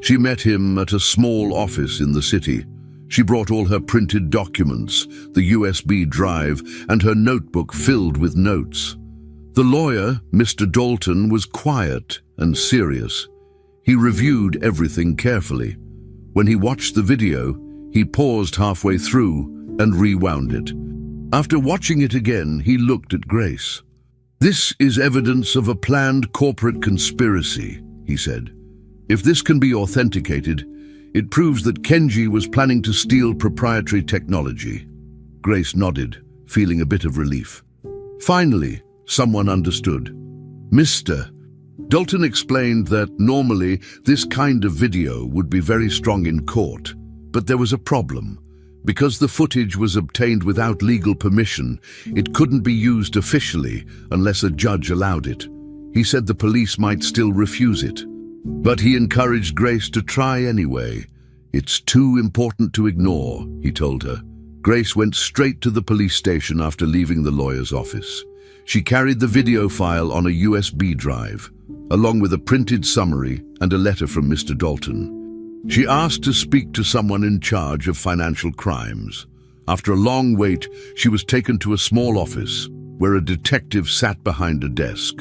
A: She met him at a small office in the city. She brought all her printed documents, the USB drive, and her notebook filled with notes. The lawyer, Mr. Dalton, was quiet and serious. He reviewed everything carefully. When he watched the video, he paused halfway through and rewound it. After watching it again, he looked at Grace. "This is evidence of a planned corporate conspiracy," he said. "If this can be authenticated, it proves that Kenji was planning to steal proprietary technology." Grace nodded, feeling a bit of relief. Finally, someone understood. "Mr. Dalton explained that normally this kind of video would be very strong in court, but there was a problem. Because the footage was obtained without legal permission, it couldn't be used officially unless a judge allowed it. He said the police might still refuse it. But he encouraged Grace to try anyway. "It's too important to ignore," he told her. Grace went straight to the police station after leaving the lawyer's office. She carried the video file on a USB drive, along with a printed summary and a letter from Mr. Dalton. She asked to speak to someone in charge of financial crimes. After a long wait, she was taken to a small office where a detective sat behind a desk.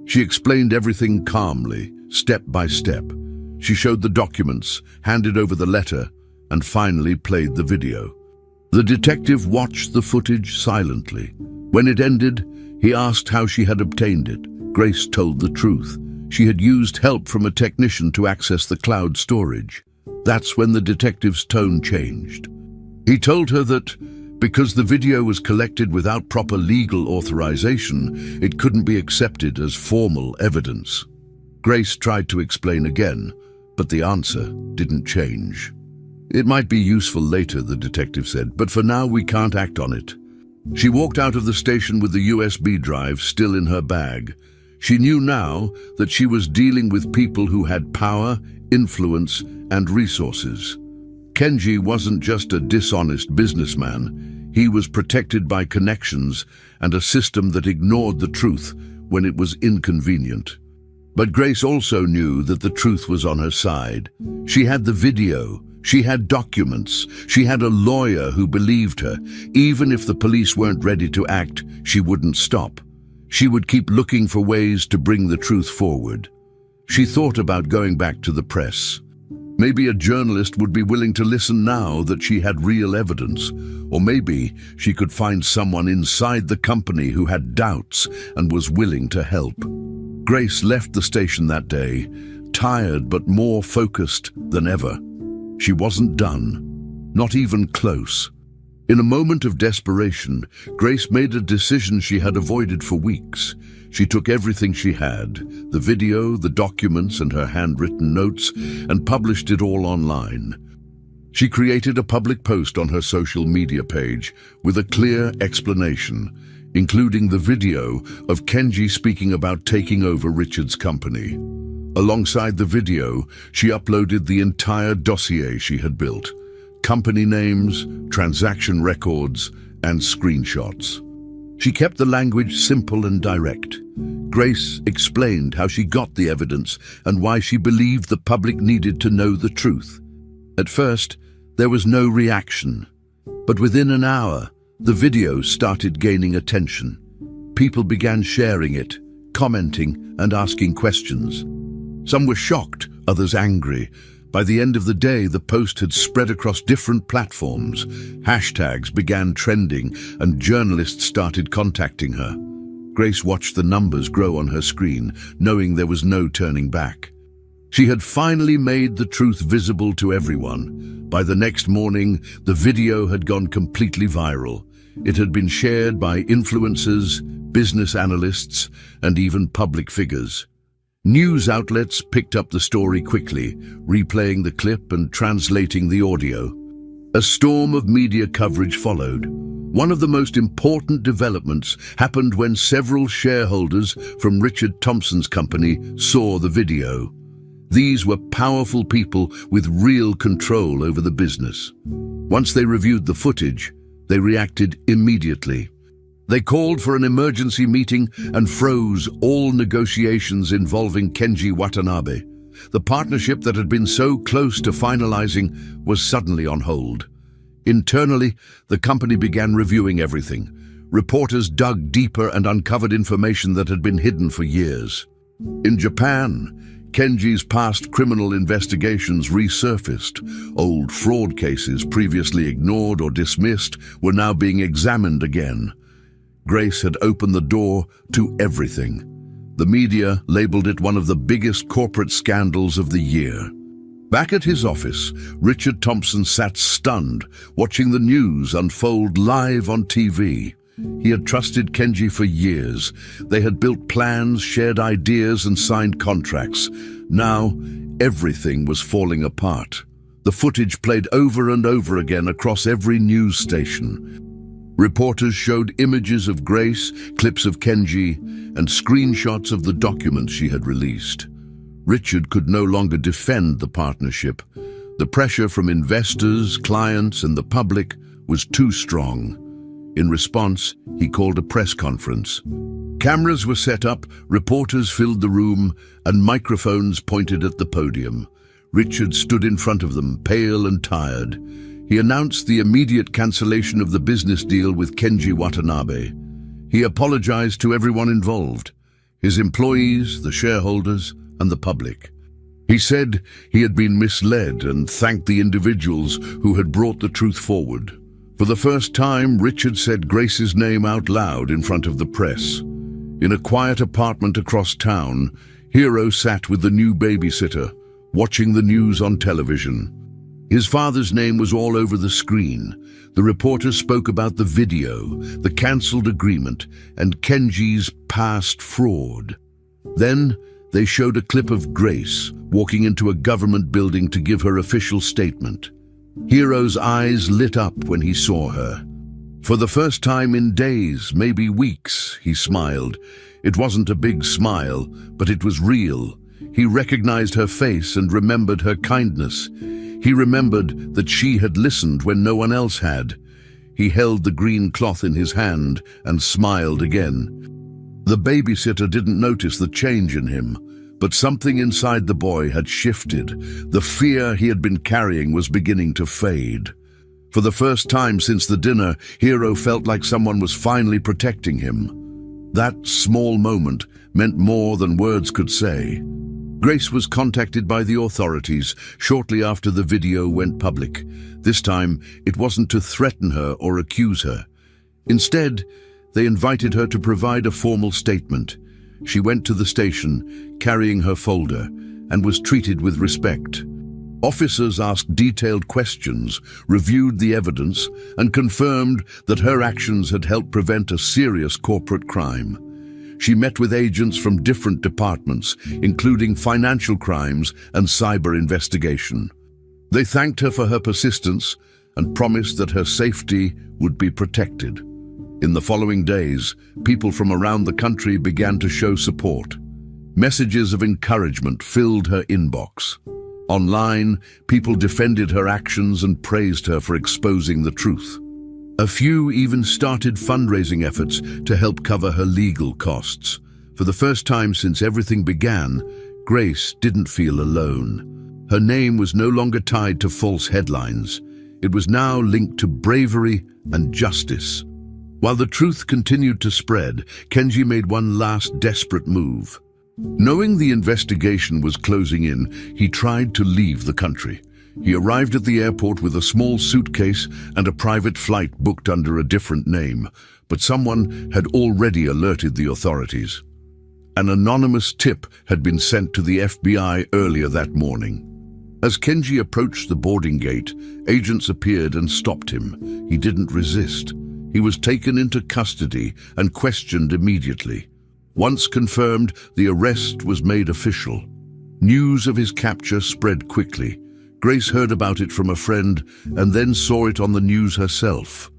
A: She explained everything calmly, step by step. She showed the documents, handed over the letter, and finally played the video. The detective watched the footage silently. When it ended, he asked how she had obtained it. Grace told the truth. She had used help from a technician to access the cloud storage. That's when the detective's tone changed. He told her that because the video was collected without proper legal authorization, it couldn't be accepted as formal evidence. Grace tried to explain again, but the answer didn't change. "It might be useful later," the detective said, "but for now we can't act on it." She walked out of the station with the USB drive still in her bag. She knew now that she was dealing with people who had power, influence, and resources. Kenji wasn't just a dishonest businessman. He was protected by connections and a system that ignored the truth when it was inconvenient. But Grace also knew that the truth was on her side. She had the video, she had documents, she had a lawyer who believed her. Even if the police weren't ready to act, she wouldn't stop. She would keep looking for ways to bring the truth forward. She thought about going back to the press. Maybe a journalist would be willing to listen now that she had real evidence. Or maybe she could find someone inside the company who had doubts and was willing to help. Grace left the station that day, tired but more focused than ever. She wasn't done, not even close. In a moment of desperation, Grace made a decision she had avoided for weeks. She took everything she had, the video, the documents, and her handwritten notes, and published it all online. She created a public post on her social media page with a clear explanation, including the video of Kenji speaking about taking over Richard's company. Alongside the video, she uploaded the entire dossier she had built: company names, transaction records, and screenshots. She kept the language simple and direct. Grace explained how she got the evidence and why she believed the public needed to know the truth. At first, there was no reaction, but within an hour, the video started gaining attention. People began sharing it, commenting, and asking questions. Some were shocked, others angry. By the end of the day, the post had spread across different platforms. Hashtags began trending, and journalists started contacting her. Grace watched the numbers grow on her screen, knowing there was no turning back. She had finally made the truth visible to everyone. By the next morning, the video had gone completely viral. It had been shared by influencers, business analysts, and even public figures. News outlets picked up the story quickly, replaying the clip and translating the audio. A storm of media coverage followed. One of the most important developments happened when several shareholders from Richard Thompson's company saw the video. These were powerful people with real control over the business. Once they reviewed the footage, they reacted immediately. They called for an emergency meeting and froze all negotiations involving Kenji Watanabe. The partnership that had been so close to finalizing was suddenly on hold. Internally, the company began reviewing everything. Reporters dug deeper and uncovered information that had been hidden for years. In Japan, Kenji's past criminal investigations resurfaced. Old fraud cases previously ignored or dismissed were now being examined again. Grace had opened the door to everything. The media labeled it one of the biggest corporate scandals of the year. Back at his office, Richard Thompson sat stunned, watching the news unfold live on TV. He had trusted Kenji for years. They had built plans, shared ideas, and signed contracts. Now, everything was falling apart. The footage played over and over again across every news station. Reporters showed images of Grace, clips of Kenji, and screenshots of the documents she had released. Richard could no longer defend the partnership. The pressure from investors, clients, and the public was too strong. In response, he called a press conference. Cameras were set up, reporters filled the room, and microphones pointed at the podium. Richard stood in front of them, pale and tired. He announced the immediate cancellation of the business deal with Kenji Watanabe. He apologized to everyone involved, his employees, the shareholders, and the public. He said he had been misled and thanked the individuals who had brought the truth forward. For the first time, Richard said Grace's name out loud in front of the press. In a quiet apartment across town, Hero sat with the new babysitter, watching the news on television. His father's name was all over the screen. The reporter spoke about the video, the cancelled agreement, and Kenji's past fraud. Then they showed a clip of Grace walking into a government building to give her official statement. Hero's eyes lit up when he saw her. For the first time in days, maybe weeks, he smiled. It wasn't a big smile, but it was real. He recognized her face and remembered her kindness. He remembered that she had listened when no one else had. He held the green cloth in his hand and smiled again. The babysitter didn't notice the change in him, but something inside the boy had shifted. The fear he had been carrying was beginning to fade. For the first time since the dinner, Hero felt like someone was finally protecting him. That small moment meant more than words could say. Grace was contacted by the authorities shortly after the video went public. This time, it wasn't to threaten her or accuse her. Instead, they invited her to provide a formal statement. She went to the station, carrying her folder, and was treated with respect. Officers asked detailed questions, reviewed the evidence, and confirmed that her actions had helped prevent a serious corporate crime. She met with agents from different departments, including financial crimes and cyber investigation. They thanked her for her persistence and promised that her safety would be protected. In the following days, people from around the country began to show support. Messages of encouragement filled her inbox. Online, people defended her actions and praised her for exposing the truth. A few even started fundraising efforts to help cover her legal costs. For the first time since everything began, Grace didn't feel alone. Her name was no longer tied to false headlines. It was now linked to bravery and justice. While the truth continued to spread, Kenji made one last desperate move. Knowing the investigation was closing in, he tried to leave the country. He arrived at the airport with a small suitcase and a private flight booked under a different name, but someone had already alerted the authorities. An anonymous tip had been sent to the FBI earlier that morning. As Kenji approached the boarding gate, agents appeared and stopped him. He didn't resist. He was taken into custody and questioned immediately. Once confirmed, the arrest was made official. News of his capture spread quickly. Grace heard about it from a friend and then saw it on the news herself.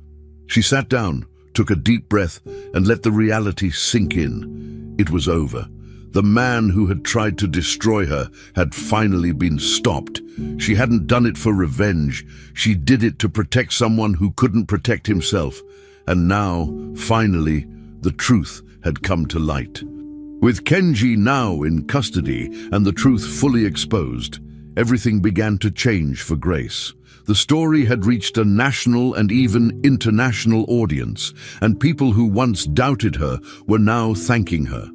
A: She sat down, took a deep breath, and let the reality sink in. It was over. The man who had tried to destroy her had finally been stopped. She hadn't done it for revenge. She did it to protect someone who couldn't protect himself. And now, finally, the truth had come to light. With Kenji now in custody and the truth fully exposed, everything began to change for Grace. The story had reached a national and even international audience, and people who once doubted her were now thanking her.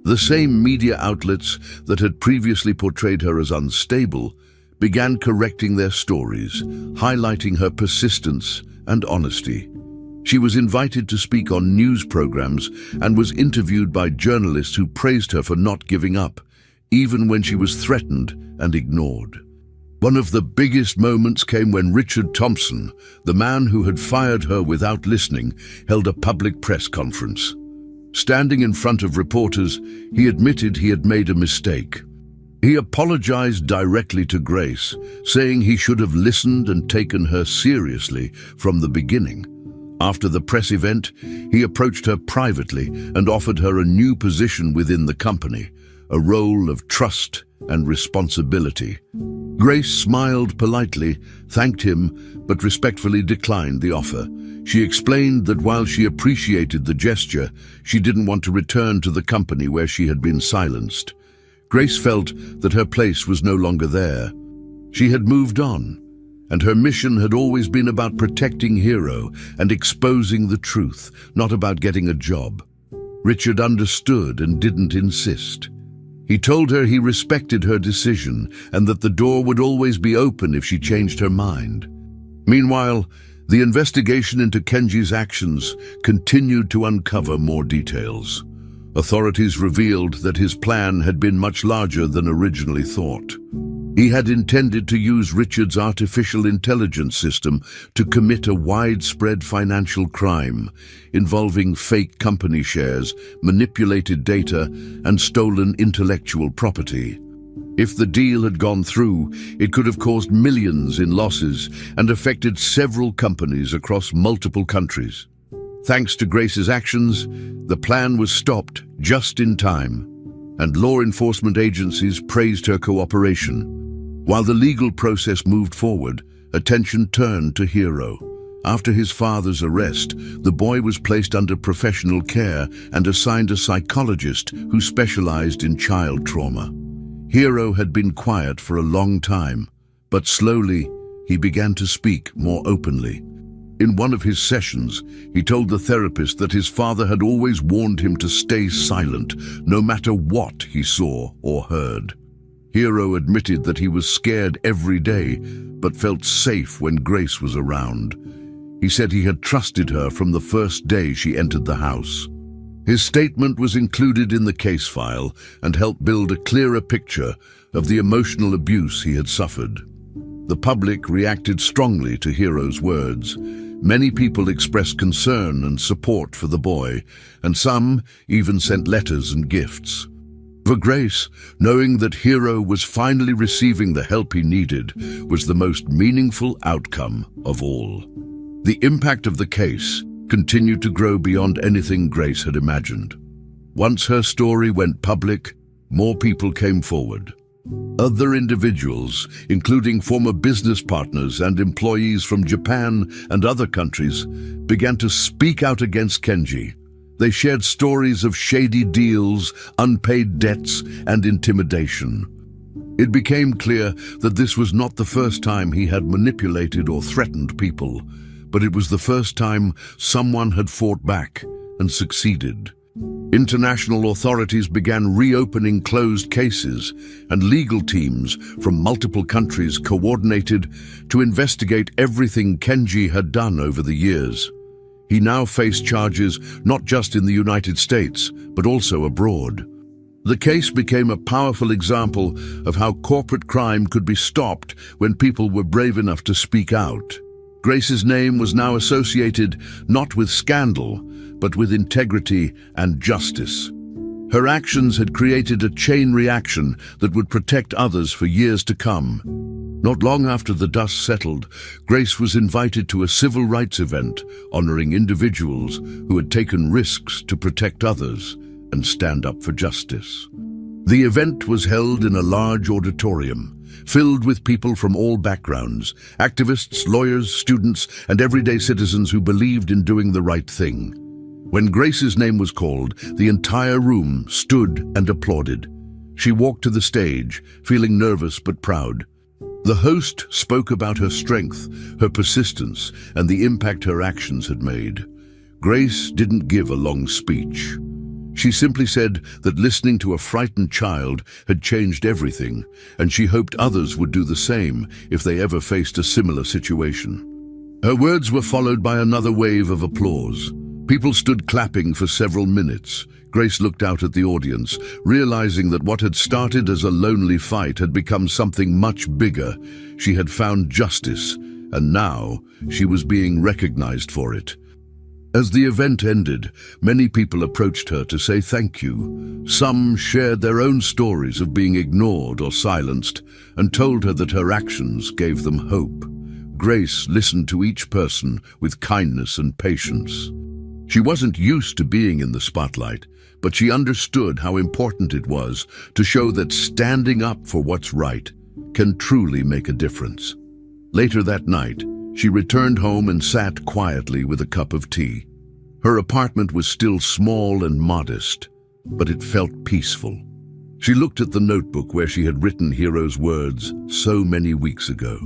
A: The same media outlets that had previously portrayed her as unstable began correcting their stories, highlighting her persistence and honesty. She was invited to speak on news programs and was interviewed by journalists who praised her for not giving up, even when she was threatened and ignored. One of the biggest moments came when Richard Thompson, the man who had fired her without listening, held a public press conference. Standing in front of reporters, he admitted he had made a mistake. He apologized directly to Grace, saying he should have listened and taken her seriously from the beginning. After the press event, he approached her privately and offered her a new position within the company, a role of trust and responsibility. Grace smiled politely, thanked him, but respectfully declined the offer. She explained that while she appreciated the gesture, she didn't want to return to the company where she had been silenced. Grace felt that her place was no longer there. She had moved on, and her mission had always been about protecting Hero and exposing the truth, not about getting a job. Richard understood and didn't insist. He told her he respected her decision and that the door would always be open if she changed her mind. Meanwhile, the investigation into Kenji's actions continued to uncover more details. Authorities revealed that his plan had been much larger than originally thought. He had intended to use Richard's artificial intelligence system to commit a widespread financial crime involving fake company shares, manipulated data, and stolen intellectual property. If the deal had gone through, it could have caused millions in losses and affected several companies across multiple countries. Thanks to Grace's actions, the plan was stopped just in time, and law enforcement agencies praised her cooperation. While the legal process moved forward, attention turned to Hero. After his father's arrest, the boy was placed under professional care and assigned a psychologist who specialized in child trauma. Hero had been quiet for a long time, but slowly he began to speak more openly. In one of his sessions, he told the therapist that his father had always warned him to stay silent, no matter what he saw or heard. Hero admitted that he was scared every day, but felt safe when Grace was around. He said he had trusted her from the first day she entered the house. His statement was included in the case file and helped build a clearer picture of the emotional abuse he had suffered. The public reacted strongly to Hero's words. Many people expressed concern and support for the boy, and some even sent letters and gifts. For Grace, knowing that Hero was finally receiving the help he needed was the most meaningful outcome of all. The impact of the case continued to grow beyond anything Grace had imagined. Once her story went public, more people came forward. Other individuals, including former business partners and employees from Japan and other countries, began to speak out against Kenji. They shared stories of shady deals, unpaid debts, and intimidation. It became clear that this was not the first time he had manipulated or threatened people, but it was the first time someone had fought back and succeeded. International authorities began reopening closed cases, and legal teams from multiple countries coordinated to investigate everything Kenji had done over the years. He now faced charges not just in the United States, but also abroad. The case became a powerful example of how corporate crime could be stopped when people were brave enough to speak out. Grace's name was now associated not with scandal, but with integrity and justice. Her actions had created a chain reaction that would protect others for years to come. Not long after the dust settled, Grace was invited to a civil rights event honoring individuals who had taken risks to protect others and stand up for justice. The event was held in a large auditorium, filled with people from all backgrounds, activists, lawyers, students, and everyday citizens who believed in doing the right thing. When Grace's name was called, the entire room stood and applauded. She walked to the stage, feeling nervous but proud. The host spoke about her strength, her persistence, and the impact her actions had made. Grace didn't give a long speech. She simply said that listening to a frightened child had changed everything, and she hoped others would do the same if they ever faced a similar situation. Her words were followed by another wave of applause. People stood clapping for several minutes. Grace looked out at the audience, realizing that what had started as a lonely fight had become something much bigger. She had found justice, and now she was being recognized for it. As the event ended, many people approached her to say thank you. Some shared their own stories of being ignored or silenced and told her that her actions gave them hope. Grace listened to each person with kindness and patience. She wasn't used to being in the spotlight, but she understood how important it was to show that standing up for what's right can truly make a difference. Later that night, She returned home and sat quietly with a cup of tea. Her apartment was still small and modest, but it felt peaceful. She looked at the notebook where she had written Hero's words so many weeks ago.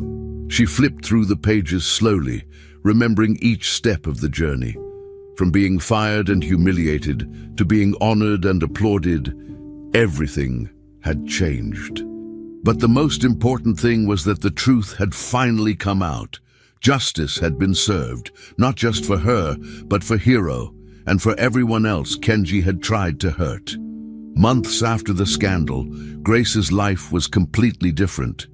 A: She flipped through the pages slowly, remembering each step of the journey. From being fired and humiliated to being honored and applauded, everything had changed. But the most important thing was that the truth had finally come out. Justice had been served, not just for her, but for Hero, and for everyone else Kenji had tried to hurt. Months after the scandal, Grace's life was completely different.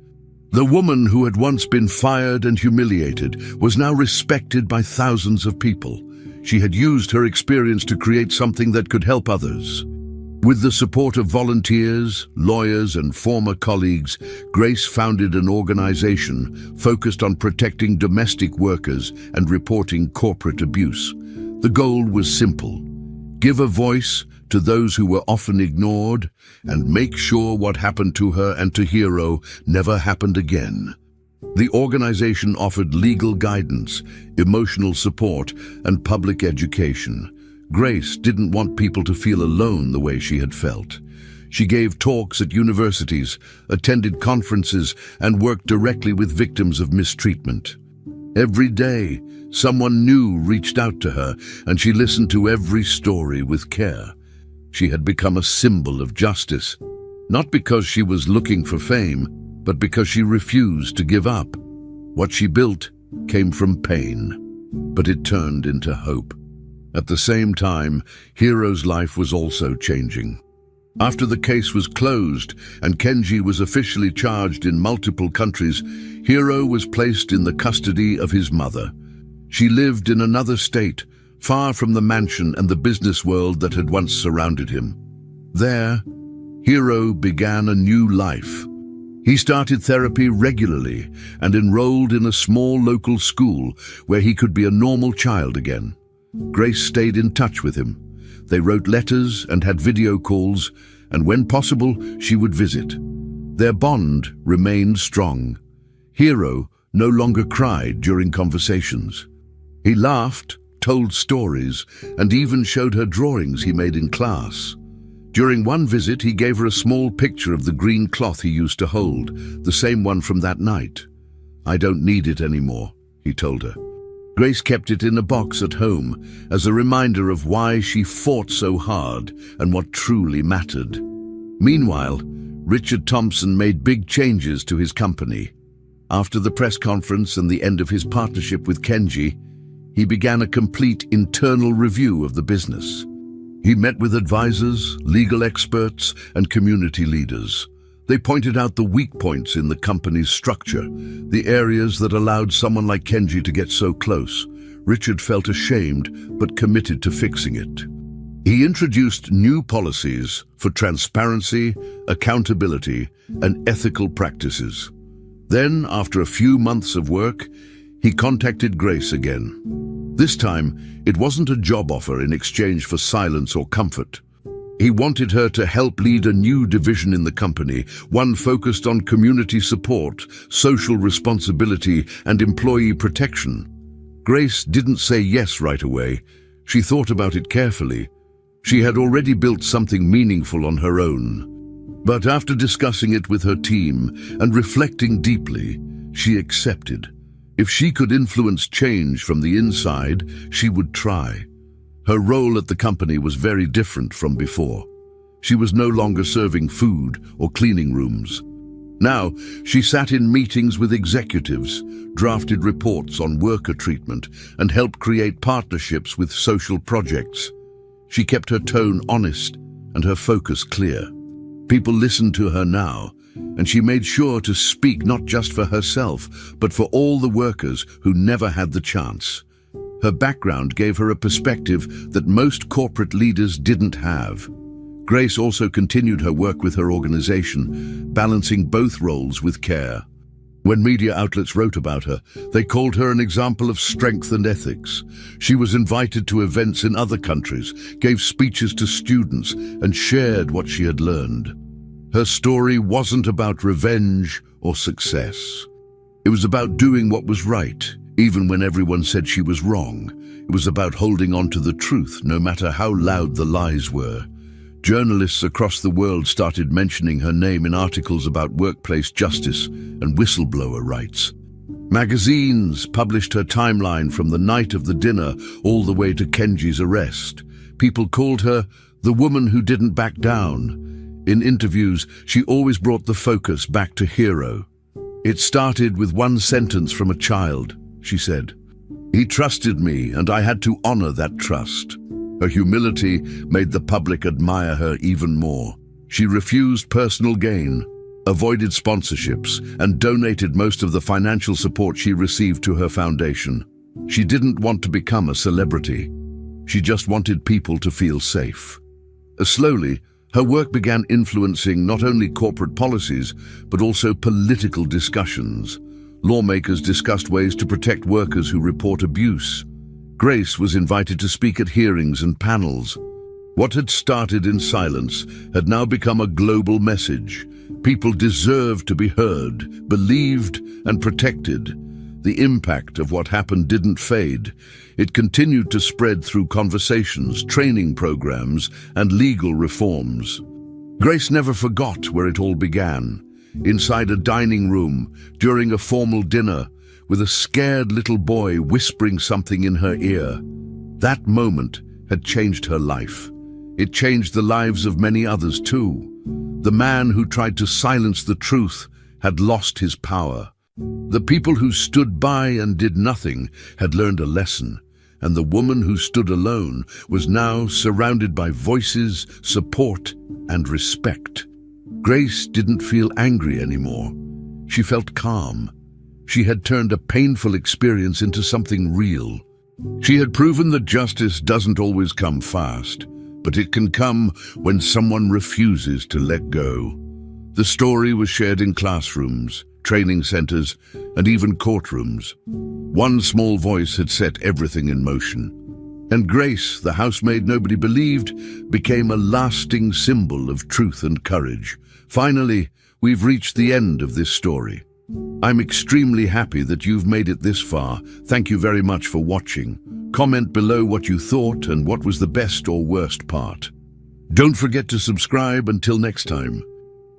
A: The woman who had once been fired and humiliated was now respected by thousands of people. She had used her experience to create something that could help others. With the support of volunteers, lawyers, and former colleagues, Grace founded an organization focused on protecting domestic workers and reporting corporate abuse. The goal was simple: give a voice to those who were often ignored and make sure what happened to her and to Hero never happened again. The organization offered legal guidance, emotional support, and public education. Grace didn't want people to feel alone the way she had felt. She gave talks at universities, attended conferences, and worked directly with victims of mistreatment. Every day, someone new reached out to her, and she listened to every story with care. She had become a symbol of justice, not because she was looking for fame, but because she refused to give up. What she built came from pain, but it turned into hope. At the same time, Hero's life was also changing. After the case was closed and Kenji was officially charged in multiple countries, Hero was placed in the custody of his mother. She lived in another state, far from the mansion and the business world that had once surrounded him. There, Hero began a new life. He started therapy regularly and enrolled in a small local school where he could be a normal child again. Grace stayed in touch with him. They wrote letters and had video calls, and when possible, she would visit. Their bond remained strong. Hero no longer cried during conversations. He laughed, told stories, and even showed her drawings he made in class. During one visit, he gave her a small picture of the green cloth he used to hold, the same one from that night. "I don't need it anymore," he told her. Grace kept it in a box at home as a reminder of why she fought so hard and what truly mattered. Meanwhile, Richard Thompson made big changes to his company. After the press conference and the end of his partnership with Kenji, he began a complete internal review of the business. He met with advisors, legal experts, and community leaders. They pointed out the weak points in the company's structure, the areas that allowed someone like Kenji to get so close. Richard felt ashamed, but committed to fixing it. He introduced new policies for transparency, accountability, and ethical practices. Then, after a few months of work, he contacted Grace again. This time, it wasn't a job offer in exchange for silence or comfort. He wanted her to help lead a new division in the company, one focused on community support, social responsibility, and employee protection. Grace didn't say yes right away. She thought about it carefully. She had already built something meaningful on her own. But after discussing it with her team and reflecting deeply, she accepted. If she could influence change from the inside, she would try. Her role at the company was very different from before. She was no longer serving food or cleaning rooms. Now, she sat in meetings with executives, drafted reports on worker treatment, and helped create partnerships with social projects. She kept her tone honest and her focus clear. People listened to her now, and she made sure to speak not just for herself, but for all the workers who never had the chance. Her background gave her a perspective that most corporate leaders didn't have. Grace also continued her work with her organization, balancing both roles with care. When media outlets wrote about her, they called her an example of strength and ethics. She was invited to events in other countries, gave speeches to students, and shared what she had learned. Her story wasn't about revenge or success. It was about doing what was right, Even when everyone said she was wrong, it was about holding on to the truth, no matter how loud the lies were. Journalists across the world started mentioning her name in articles about workplace justice and whistleblower rights. Magazines published her timeline from the night of the dinner all the way to Kenji's arrest. People called her the woman who didn't back down. In interviews, she always brought the focus back to Hiro. "It started with one sentence from a child," she said. "He trusted me, and I had to honor that trust." Her humility made the public admire her even more. She refused personal gain, avoided sponsorships, and donated most of the financial support she received to her foundation. She didn't want to become a celebrity. She just wanted people to feel safe. Slowly, her work began influencing not only corporate policies, but also political discussions. Lawmakers discussed ways to protect workers who report abuse. Grace was invited to speak at hearings and panels. What had started in silence had now become a global message. People deserved to be heard, believed, and protected. The impact of what happened didn't fade. It continued to spread through conversations, training programs, and legal reforms. Grace never forgot where it all began. Inside a dining room, during a formal dinner, with a scared little boy whispering something in her ear. That moment had changed her life. It changed the lives of many others too. The man who tried to silence the truth had lost his power. The people who stood by and did nothing had learned a lesson, and the woman who stood alone was now surrounded by voices, support, and respect. Grace didn't feel angry anymore. She felt calm. She had turned a painful experience into something real. She had proven that justice doesn't always come fast, but it can come when someone refuses to let go. The story was shared in classrooms, training centers, and even courtrooms. One small voice had set everything in motion. And Grace, the housemaid nobody believed, became a lasting symbol of truth and courage. Finally, we've reached the end of this story. I'm extremely happy that you've made it this far. Thank you very much for watching. Comment below what you thought and what was the best or worst part. Don't forget to subscribe until next time.